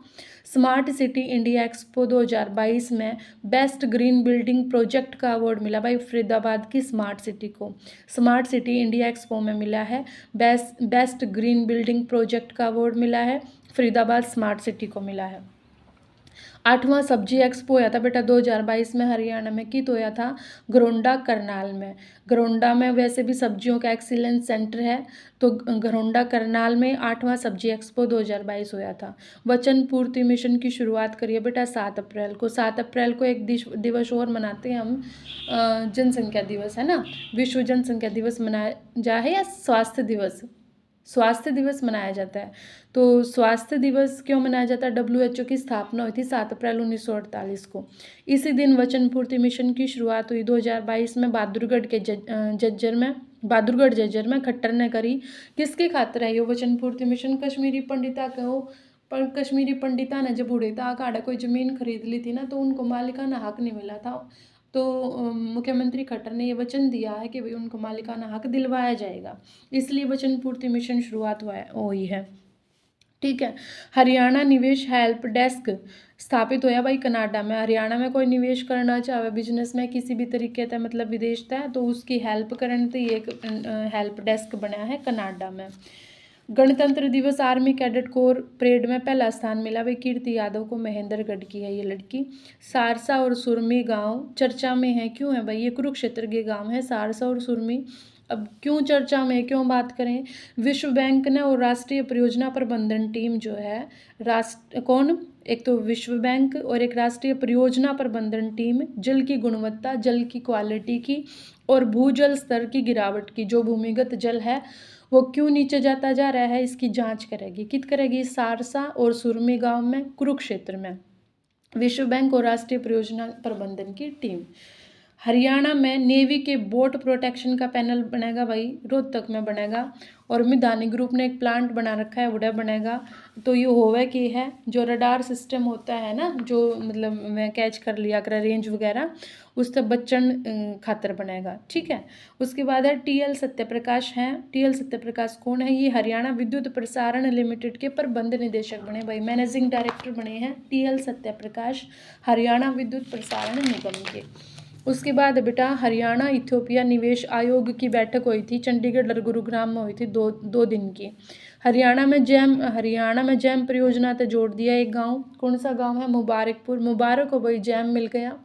स्मार्ट सिटी इंडिया एक्सपो 2022 में बेस्ट ग्रीन बिल्डिंग प्रोजेक्ट का अवार्ड मिला भाई फरीदाबाद की स्मार्ट सिटी को। स्मार्ट सिटी इंडिया एक्सपो में मिला है बेस्ट ग्रीन बिल्डिंग प्रोजेक्ट का अवार्ड मिला है, फरीदाबाद स्मार्ट सिटी को मिला है। 8वां सब्जी एक्सपो होया था बेटा 2022 में हरियाणा में, कित होया था? घरोंडा करनाल में। घरोंडा में वैसे भी सब्जियों का एक्सीलेंस सेंटर है, तो घरोंडा करनाल में 8वां सब्जी एक्सपो 2022 होया था। वचन पूर्ति मिशन की शुरुआत करिए बेटा 7 अप्रैल को। 7 अप्रैल को एक दिवस और मनाते हैं हम, जनसंख्या दिवस है ना, विश्व जनसंख्या दिवस मनाया जाए, या स्वास्थ्य दिवस? स्वास्थ्य दिवस मनाया जाता है। तो स्वास्थ्य दिवस क्यों मनाया जाता है? WHO की स्थापना हुई थी 7 अप्रैल 1948 को। इसी दिन वचन पूर्ति मिशन की शुरुआत हुई 2022 में बहादुरगढ़ जज्जर में खट्टर ने करी। किसके खातिर है ये वचन पूर्ति मिशन? कश्मीरी पंडिता कहो, पर कश्मीरी पंडिता ने जब उड़े था आड़ा कोई ज़मीन खरीद ली थी ना, तो उनको मालिकाना हक नहीं मिला था, तो मुख्यमंत्री खट्टर ने ये वचन दिया है कि भाई उनको मालिकाना हक दिलवाया जाएगा, इसलिए वचन पूर्ति मिशन शुरुआत हुई है। ठीक है, हरियाणा निवेश हेल्प डेस्क स्थापित होया भाई कनाडा में। हरियाणा में कोई निवेश करना चाहे बिजनेस में किसी भी तरीके का, मतलब विदेश का, तो उसकी हेल्प करने तो ये एक हेल्प डेस्क बना है कनाडा में। गणतंत्र दिवस आर्मी कैडेट कोर परेड में पहला स्थान मिला भाई कीर्ति यादव को, महेंद्रगढ़ की है ये लड़की। सारसा और सुरमी गांव चर्चा में है, क्यों है भाई? ये कुरुक्षेत्र के गांव है सारसा और सुरमी। अब क्यों चर्चा में, क्यों बात करें? विश्व बैंक ने और राष्ट्रीय परियोजना प्रबंधन टीम जो है, एक तो विश्व बैंक और एक राष्ट्रीय परियोजना प्रबंधन टीम जल की गुणवत्ता, जल की क्वालिटी की और भूजल स्तर की गिरावट की, जो भूमिगत जल है वो क्यों नीचे जाता जा रहा है, इसकी जांच करेगी। कित करेगी? सारसा और सुरमी गांव में, कुरुक्षेत्र में। विश्व बैंक और राष्ट्रीय परियोजना प्रबंधन की टीम। हरियाणा में नेवी के बोट प्रोटेक्शन का पैनल बनेगा भाई, रोहतक में बनेगा। और मिधानी ग्रुप ने एक प्लांट बना रखा है, उड़ा बनेगा। तो ये होवे की है, जो रडार सिस्टम होता है ना, जो मतलब मैं कैच कर लिया कर रेंज वगैरह, उससे बच्चन खातर बनेगा, ठीक है। उसके बाद है टीएल सत्यप्रकाश हैं। टीएल सत्यप्रकाश कौन है? ये हरियाणा विद्युत प्रसारण लिमिटेड के प्रबंध निदेशक बने भाई, मैनेजिंग डायरेक्टर बने हैं टीएल सत्यप्रकाश, हरियाणा विद्युत प्रसारण निगम के। उसके बाद बेटा हरियाणा इथियोपिया निवेश आयोग की बैठक हुई थी चंडीगढ़ और गुरुग्राम में हुई थी, दो दिन की। हरियाणा में जैम परियोजना से जोड़ दिया एक गांव। कौन सा गांव है? मुबारकपुर। मुबारक हो भाई, जैम मिल गया।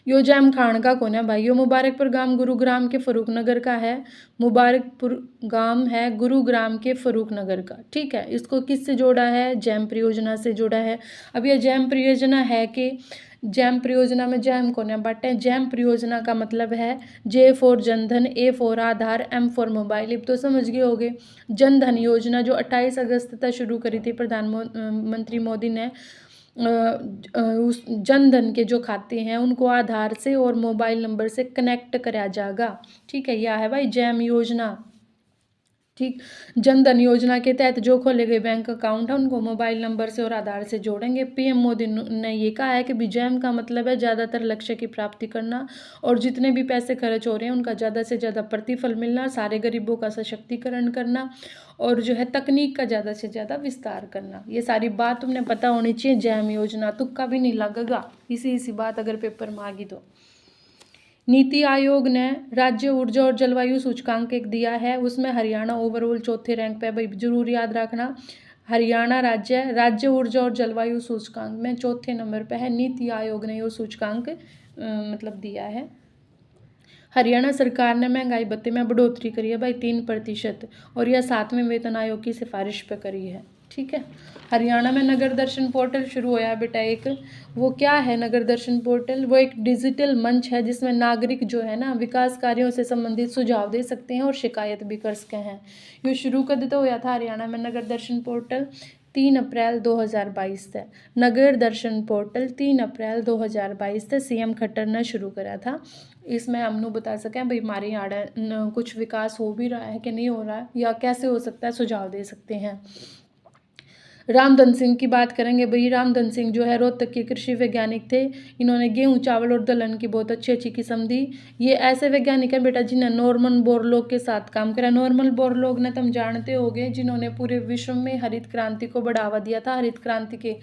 यो जैम खान का कौन है भाई? यो मुबारकपुर गांव गुरुग्राम के फरूखनगर का है। मुबारकपुर गांव है गुरुग्राम के फरूखनगर का, ठीक है। इसको किससे जोड़ा है? जैम परियोजना से जोड़ा है। अब यह जैम परियोजना है कि जैम परियोजना में जैम कौन है बाटे? जैम परियोजना का मतलब है J for Jandhan, A for Aadhaar, M for mobile. अब तो समझ गए होगे। जनधन योजना जो 28 अगस्त तक शुरू करी थी प्रधानमंत्री मोदी ने, उस जनधन के जो खाते हैं उनको आधार से और मोबाइल नंबर से कनेक्ट कराया जाएगा, ठीक है। यह है भाई जैम योजना, ठीक। जनधन योजना के तहत जो खोले गए बैंक अकाउंट है उनको मोबाइल नंबर से और आधार से जोड़ेंगे। पीएम मोदी ने ये कहा है कि जैम का मतलब है ज़्यादातर लक्ष्य की प्राप्ति करना और जितने भी पैसे खर्च हो रहे हैं उनका ज़्यादा से ज़्यादा प्रतिफल मिलना, सारे गरीबों का सशक्तिकरण करना और जो है तकनीक का ज़्यादा से ज़्यादा विस्तार करना। ये सारी बात तुमने पता होनी चाहिए। जैम योजना तुक्का भी नहीं लगेगा, इसी बात अगर पेपर में आ गई तो। नीति आयोग ने राज्य ऊर्जा और जलवायु सूचकांक एक दिया है, उसमें हरियाणा ओवरऑल चौथे रैंक पे। भाई जरूर याद रखना, हरियाणा राज्य ऊर्जा और जलवायु सूचकांक में चौथे नंबर पे है। नीति आयोग ने ये सूचकांक मतलब दिया है। हरियाणा सरकार ने महंगाई भत्ते में बढ़ोतरी करी है भाई 3%, और यह 7वें वेतन आयोग की सिफारिश पे करी है, ठीक है। हरियाणा में नगर दर्शन पोर्टल शुरू हुआ बेटा एक। वो क्या है नगर दर्शन पोर्टल? वो एक डिजिटल मंच है जिसमें नागरिक जो है ना विकास कार्यों से संबंधित सुझाव दे सकते हैं और शिकायत भी कर सकते हैं। ये शुरू कर देता हुआ था हरियाणा में नगर दर्शन पोर्टल 3 अप्रैल 2022 से। नगर दर्शन पोर्टल 3 अप्रैल 2022 से सीएम खट्टर ने शुरू करा था। इसमें हम लोग बता सकें भाई हमारे यहाँ कुछ विकास हो भी रहा है कि नहीं हो रहा है या कैसे हो सकता है, सुझाव दे सकते हैं। रामधन सिंह की बात करेंगे भाई। रामधन सिंह जो है रोहतक के कृषि वैज्ञानिक थे। इन्होंने गेहूं, चावल और दलहन की बहुत अच्छी किस्म दी। ये ऐसे वैज्ञानिक हैं बेटा जिन्हें नॉर्मन बोरलॉग के साथ काम करा। नॉर्मन बोरलॉग ने तुम जानते होगे, जिन्होंने पूरे विश्व में हरित क्रांति को बढ़ावा दिया था। हरित क्रांति के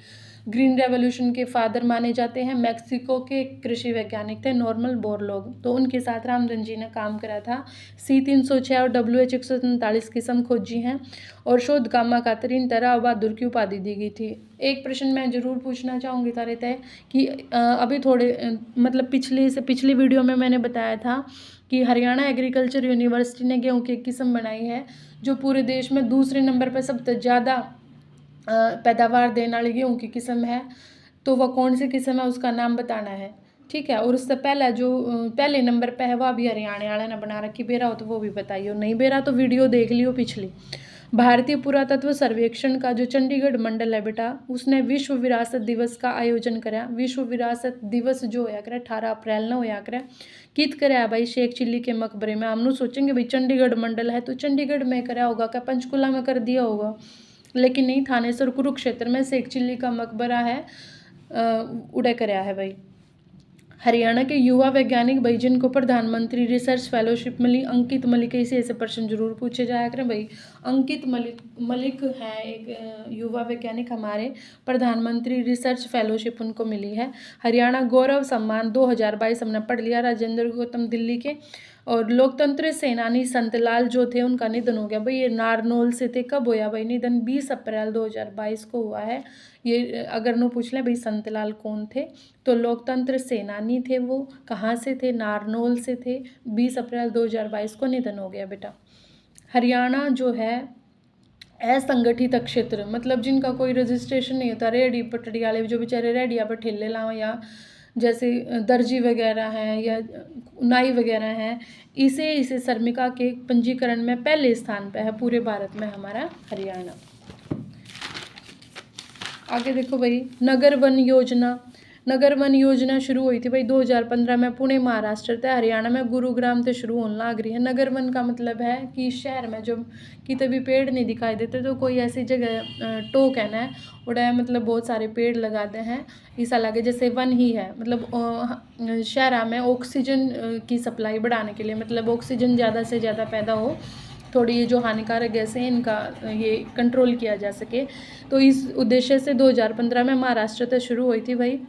ग्रीन रेवोल्यूशन के फादर माने जाते हैं। मैक्सिको के कृषि वैज्ञानिक थे नॉर्मन बोरलॉग, तो उनके साथ रामधन जी ने काम करा था। C306 और WH 147 किस्म खोजी हैं और शोध कामा खातिर इन तरह बहादुर की उपाधि दी गई थी। एक प्रश्न मैं जरूर पूछना चाहूँगी तारे तय कि अभी थोड़े मतलब पिछली वीडियो में मैंने बताया था कि हरियाणा एग्रीकल्चर यूनिवर्सिटी ने गेहूँ की एक किस्म बनाई है जो पूरे देश में दूसरे नंबर पर सबसे ज़्यादा पैदावार देने वाली गेहूँ की किस्म है। तो वह कौन सी किस्म है उसका नाम बताना है, ठीक है। और उससे पहला जो पहले नंबर पे है वह भी हरियाणा वाले ने बना रखी। बेरा हो तो वो भी बताइए, नहीं बेरा तो वीडियो देख लियो पिछली। भारतीय पुरातत्व सर्वेक्षण का जो चंडीगढ़ मंडल है बेटा, उसने विश्व विरासत दिवस का आयोजन कराया। विश्व विरासत दिवस जो होया करे 18 अप्रैल न होया करे। कित कराया भाई? शेख चिल्ली के मकबरे में। हम लोग सोचेंगे भाई चंडीगढ़ मंडल है तो चंडीगढ़ में कराया होगा, क्या पंचकुला में कर दिया होगा, लेकिन नहीं, थानेसर कुरुक्षेत्र में शेख चिल्ली का मकबरा है, उड़े कराया है भाई। हरियाणा के युवा वैज्ञानिक भाई जिनको प्रधानमंत्री रिसर्च फेलोशिप मिली, अंकित मलिक, इसे ऐसे प्रश्न जरूर पूछे जाया करें भाई। अंकित मलिक है एक युवा वैज्ञानिक, हमारे प्रधानमंत्री रिसर्च फेलोशिप उनको मिली है। हरियाणा गौरव सम्मान 2022 हमने पढ़ लिया, राजेंद्र गौतम दिल्ली के। और लोकतंत्र सेनानी संतलाल जो थे उनका निधन हो गया भाई। ये नारनौल से थे। कब होया भाई निधन? 20 अप्रैल 2022 को हुआ है। ये अगर नो पूछ लें भाई संतलाल कौन थे, तो लोकतंत्र सेनानी थे वो। कहाँ से थे? नारनौल से थे। 20 अप्रैल 2022 को निधन हो गया बेटा। हरियाणा जो है असंगठित क्षेत्र, मतलब जिनका कोई रजिस्ट्रेशन नहीं होता, रेहड़ी पटरी वाले जो बेचारे रेहड़िया पर ठेले लाओ, या जैसे दर्जी वगैरह हैं या नाई वगैरह हैं, इसे श्रमिका के पंजीकरण में पहले स्थान पे है पूरे भारत में हमारा हरियाणा। आगे देखो भाई, नगर वन योजना। नगर वन योजना शुरू हुई थी भाई 2015 में पुणे महाराष्ट्र तय, हरियाणा में गुरुग्राम से शुरू होने लग रही है। नगर वन का मतलब है कि शहर में जो कितने भी पेड़ नहीं दिखाई देते तो कोई ऐसी जगह टोक है ना उड़ा, मतलब बहुत सारे पेड़ लगाते हैं, ऐसा लगे जैसे वन ही है। मतलब शहर में ऑक्सीजन की सप्लाई बढ़ाने के लिए, मतलब ऑक्सीजन ज़्यादा से ज़्यादा पैदा हो, थोड़ी ये जो हानिकारक गैसें हैं इनका ये कंट्रोल किया जा सके, तो इस उद्देश्य से 2015 में महाराष्ट्र तक शुरू हुई थी भाई।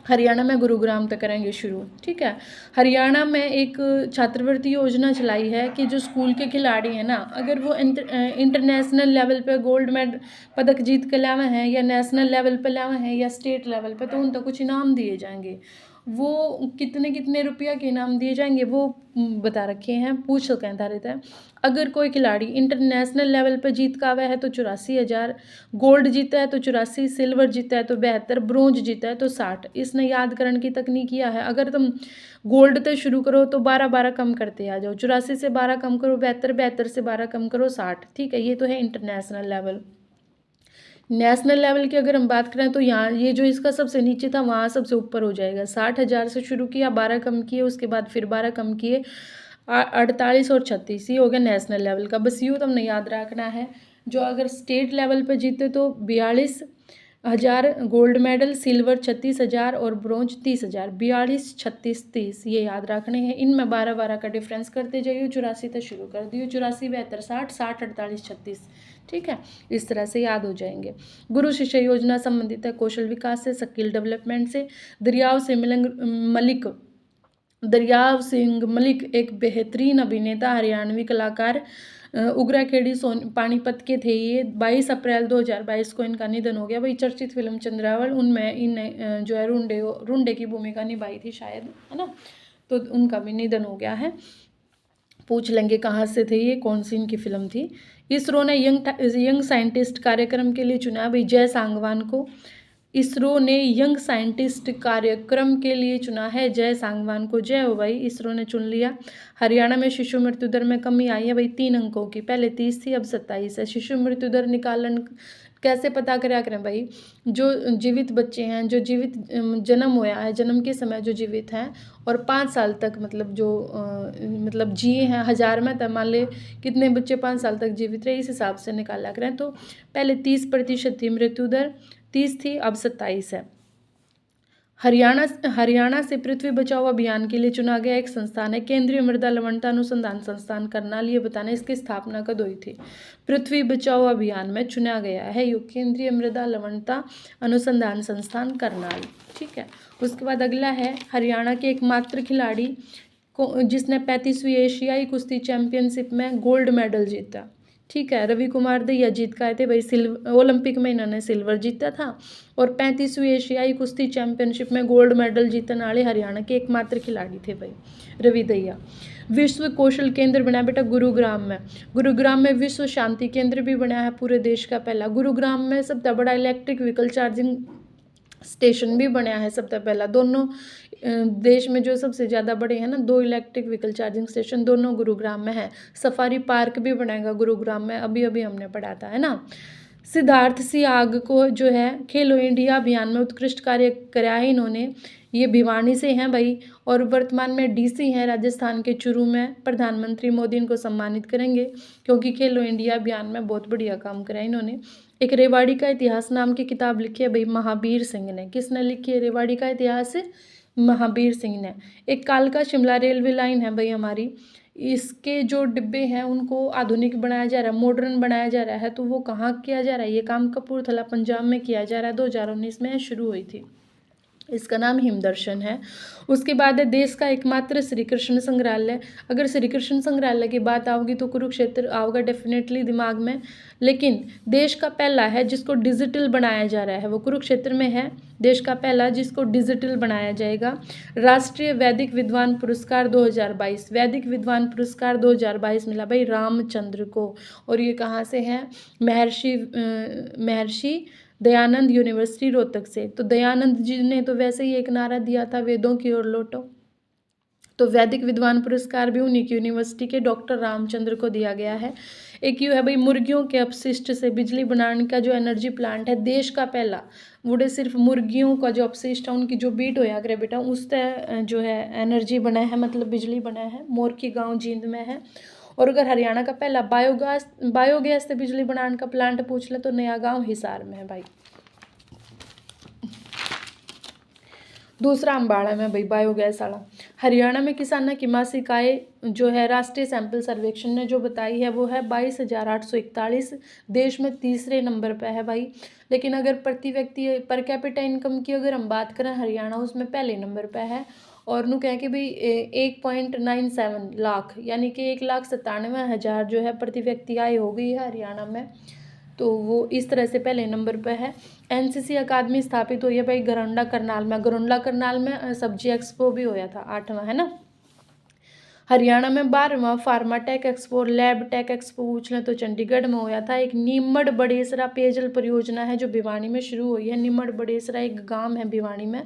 हरियाणा में गुरुग्राम तक करेंगे शुरू। ठीक है। हरियाणा में एक छात्रवृत्ति योजना चलाई है कि जो स्कूल के खिलाड़ी हैं ना, अगर वो इंटरनेशनल लेवल पे गोल्ड मेडल पदक जीत के लाए हैं, या नेशनल लेवल पे लाए हैं, या स्टेट लेवल पे, तो उन तक कुछ इनाम दिए जाएंगे। वो कितने कितने रुपया के इनाम दिए जाएंगे वो बता रखे हैं, पूछ सकें रहता है। अगर कोई खिलाड़ी इंटरनेशनल लेवल पर जीत का आवा है तो 84,000, गोल्ड जीता है तो 84, सिल्वर जीता है तो 72, ब्रोंज जीता है तो 60। इसने याद करने की तकनीक किया है, अगर तुम गोल्ड तो शुरू करो तो 12 कम करते आ जाओ, 84 से 12 कम करो 72, 72 से 12 कम करो 60। ठीक है, ये तो है इंटरनेशनल लेवल। नेशनल लेवल की अगर हम बात करें तो यहाँ ये जो इसका सबसे नीचे था वहाँ सबसे ऊपर हो जाएगा। 60,000 से शुरू किया, 12 कम किए, उसके बाद फिर 12 कम किए, 48 और 36, ये हो गया नेशनल लेवल का। बस यूँ तो हमने याद रखना है। जो अगर स्टेट लेवल पर जीते तो 42,000 गोल्ड मेडल, सिल्वर 36,000 और ब्रोंज 30,000। 42, 36, 30 ये याद रखने हैं। इनमें 12 का डिफरेंस करते जाइए। 84 तक शुरू कर दिए, 84, 72, 60, 60, 48, 36। ठीक है, इस तरह से याद हो जाएंगे। गुरु शिष्य योजना संबंधित है कौशल विकास से, स्किल डेवलपमेंट से। दरियाव सिंह मलिक एक बेहतरीन अभिनेता हरियाणवी कलाकार, उगराखेड़ी पानीपत के थे ये। 22 अप्रैल 2022 को इनका निधन हो गया भाई। चर्चित फिल्म चंद्रावल, उनमें इन जो है रुंडे की भूमिका निभाई थी शायद, है ना, तो उनका भी निधन हो गया है। पूछ लेंगे कहाँ से थे ये, कौन सी इनकी फिल्म थी। इसरो ने यंग साइंटिस्ट कार्यक्रम के लिए चुना भाई जय सांगवान को। इसरो ने यंग साइंटिस्ट कार्यक्रम के लिए चुना है जय सांगवान को। जय हो भाई, इसरो ने चुन लिया। हरियाणा में शिशु मृत्यु दर में कमी आई है भाई 3 अंकों की, पहले 30 थी अब 27 है। शिशु मृत्यु दर निकालन कैसे पता करें भाई? जो जीवित बच्चे हैं, जो जीवित जन्म हुआ है, जन्म के समय जो जीवित हैं और 5 साल तक मतलब जो मतलब जिए हैं 1000 में, तब मान ले कितने बच्चे 5 साल तक जीवित रहे, इस हिसाब से निकाला करें। तो पहले 30% थी मृत्यु दर, 30 थी अब 27 है। हरियाणा से पृथ्वी बचाओ अभियान के लिए चुना गया एक संस्थान है केंद्रीय मृदा लवणता अनुसंधान संस्थान करनाल। ये बताना इसकी स्थापना कब हुई थी? पृथ्वी बचाओ अभियान में चुना गया है ये केंद्रीय मृदा लवणता अनुसंधान संस्थान करनाल। ठीक है, उसके बाद अगला है हरियाणा के एकमात्र खिलाड़ी को जिसने 35वीं एशियाई कुश्ती चैंपियनशिप में गोल्ड मेडल जीता। ठीक है, रवि कुमार दहिया जीत के आए थे भाई। ओलंपिक में इन्होंने सिल्वर जीता था और 35वीं एशियाई कुश्ती चैंपियनशिप में गोल्ड मेडल जीतने वाले हरियाणा के एकमात्र खिलाड़ी थे भाई रवि दहिया। विश्व कौशल केंद्र बना बेटा गुरुग्राम में। गुरुग्राम में विश्व शांति केंद्र भी बना है, पूरे देश का पहला। गुरुग्राम में सबसे बड़ा इलेक्ट्रिक व्हीकल चार्जिंग स्टेशन भी बना है, सबसे पहला। दोनों देश में जो सबसे ज़्यादा बड़े हैं ना 2 इलेक्ट्रिक व्हीकल चार्जिंग स्टेशन, दोनों गुरुग्राम में है। सफारी पार्क भी बनाएगा गुरुग्राम में, अभी अभी हमने पढ़ा था, है ना। सिद्धार्थ सियाग को जो है खेलो इंडिया अभियान में उत्कृष्ट कार्य कराया है इन्होंने। ये भिवानी से हैं भाई और वर्तमान में डीसी हैं राजस्थान के चुरू में। प्रधानमंत्री मोदी इनको सम्मानित करेंगे क्योंकि खेलो इंडिया अभियान में बहुत बढ़िया काम कराया इन्होंने। एक रेवाड़ी का इतिहास नाम की किताब लिखी है भाई महावीर सिंह ने। किसने लिखी है रेवाड़ी का इतिहास? महावीर सिंह ने। एक कालका शिमला रेलवे लाइन है भाई हमारी, इसके जो डिब्बे हैं उनको आधुनिक बनाया जा रहा है, मॉडर्न बनाया जा रहा है। तो वो कहाँ किया जा रहा है ये काम? कपूरथला पंजाब में किया जा रहा है। 2019 में शुरू हुई थी। इसका नाम हिमदर्शन है। उसके बाद है देश का एकमात्र श्री कृष्ण संग्रहालय। अगर श्री कृष्ण संग्रहालय की बात आओगी तो कुरुक्षेत्र आओगा डेफिनेटली दिमाग में, लेकिन देश का पहला है जिसको डिजिटल बनाया जा रहा है वो कुरुक्षेत्र में है। देश का पहला जिसको डिजिटल बनाया जाएगा। राष्ट्रीय वैदिक विद्वान पुरस्कार 2022, वैदिक विद्वान पुरस्कार 2022 मिला भाई रामचंद्र को। और ये कहाँ से है? महर्षि दयानंद यूनिवर्सिटी रोहतक से। तो दयानंद जी ने तो वैसे ही एक नारा दिया था, वेदों की ओर लौटो। तो वैदिक विद्वान पुरस्कार भी उन्हीं की यूनिवर्सिटी के डॉक्टर रामचंद्र को दिया गया है। एक यूँ है भाई मुर्गियों के अपशिष्ट से बिजली बनाने का जो एनर्जी प्लांट है देश का पहला, वो सिर्फ मुर्गियों का जो अपशिष्ट है उनकी जो बीट होया करे बेटा उससे जो है एनर्जी बना है, मतलब बिजली बना है। मोरकी गाँव जींद में है। और अगर हरियाणा का पहला बायोगैस से बिजली बनाने का प्लांट पूछ ले तो नया गांव हिसार में है भाई। दूसरा अम्बाड़ा में भाई बायोगैस वाला। हरियाणा में किसानों की मासिक आय जो है राष्ट्रीय सैंपल सर्वेक्षण ने जो बताई है वो है 22,841, देश में तीसरे नंबर पे है भाई। लेकिन अगर प्रति व्यक्ति पर कैपिटा इनकम की अगर हम बात करें हरियाणा उसमें पहले नंबर पे है। और नू कह के भाई 1.97 लाख यानी कि 1,97,000 जो है प्रति व्यक्ति आय हो गई है हरियाणा में। तो वो इस तरह से पहले नंबर पे है। एनसीसी अकादमी स्थापित हुई है भाई गरोंडा करनाल में सब्जी एक्सपो भी होया था 8वां, है ना। हरियाणा में 12वां pharma tech expo lab tech expo पूछ लें तो चंडीगढ़ में होया था। एक नीमड़ बड़ेसरा पेयजल परियोजना है जो भिवानी में शुरू हुई है। नीमड़ बड़ेसरा एक गांव है भिवानी में।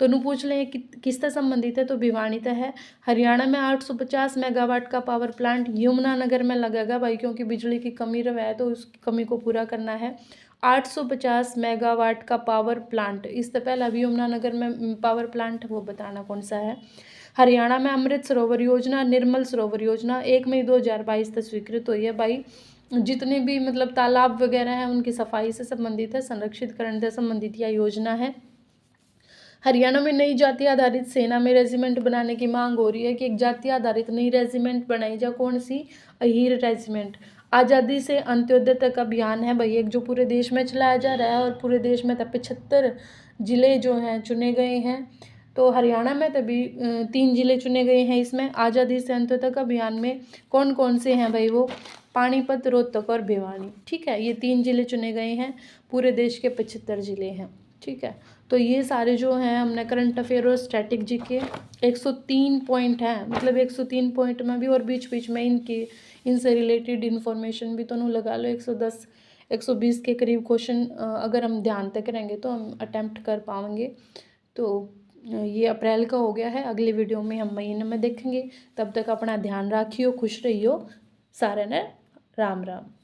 तो नू पूछ लें किससे संबंधित है तो भिवानी तक है। हरियाणा में 850 मेगावाट का पावर प्लांट यमुनानगर में लगेगा भाई, क्योंकि बिजली की कमी रहा है तो उस कमी को पूरा करना है। 850 मेगावाट का पावर प्लांट, इससे पहले अभी यमुनानगर में पावर प्लांट वो बताना कौन सा है। हरियाणा में अमृत सरोवर योजना निर्मल सरोवर योजना 1 मई 2022 तक स्वीकृत हुई है भाई। जितने भी मतलब तालाब वगैरह हैं उनकी सफाई से संबंधित है, संरक्षित करने से संबंधित यह योजना है। हरियाणा में नई जाति आधारित सेना में रेजिमेंट बनाने की मांग हो रही है कि एक जाति आधारित नई रेजिमेंट बनाई जाए। कौन सी? अहीर रेजिमेंट। आज़ादी से अंत्योदय तक अभियान है भाई एक जो पूरे देश में चलाया जा रहा है और पूरे देश में 75 जिले जो हैं चुने गए हैं। तो हरियाणा में तभी 3 जिले चुने गए हैं इसमें। आज़ादी से अंत्योदय तक अभियान में कौन कौन से हैं भाई? वो पानीपत, रोहतक और भिवानी। ठीक है, ये 3 जिले चुने गए हैं, पूरे देश के 75 जिले हैं। ठीक है, तो ये सारे जो हैं हमने करंट अफेयर और स्टैटिक जी के 103 पॉइंट हैं, मतलब 103 पॉइंट में भी और बीच बीच में इनसे रिलेटेड इन्फॉर्मेशन भी तो नू लगा लो 110 120 के करीब क्वेश्चन अगर हम ध्यान तक करेंगे तो हम अटैम्प्ट कर पाएंगे। तो ये अप्रैल का हो गया है, अगली वीडियो में हम महीने में देखेंगे। तब तक अपना ध्यान रखियो, खुश रहियो, सारे ने राम राम।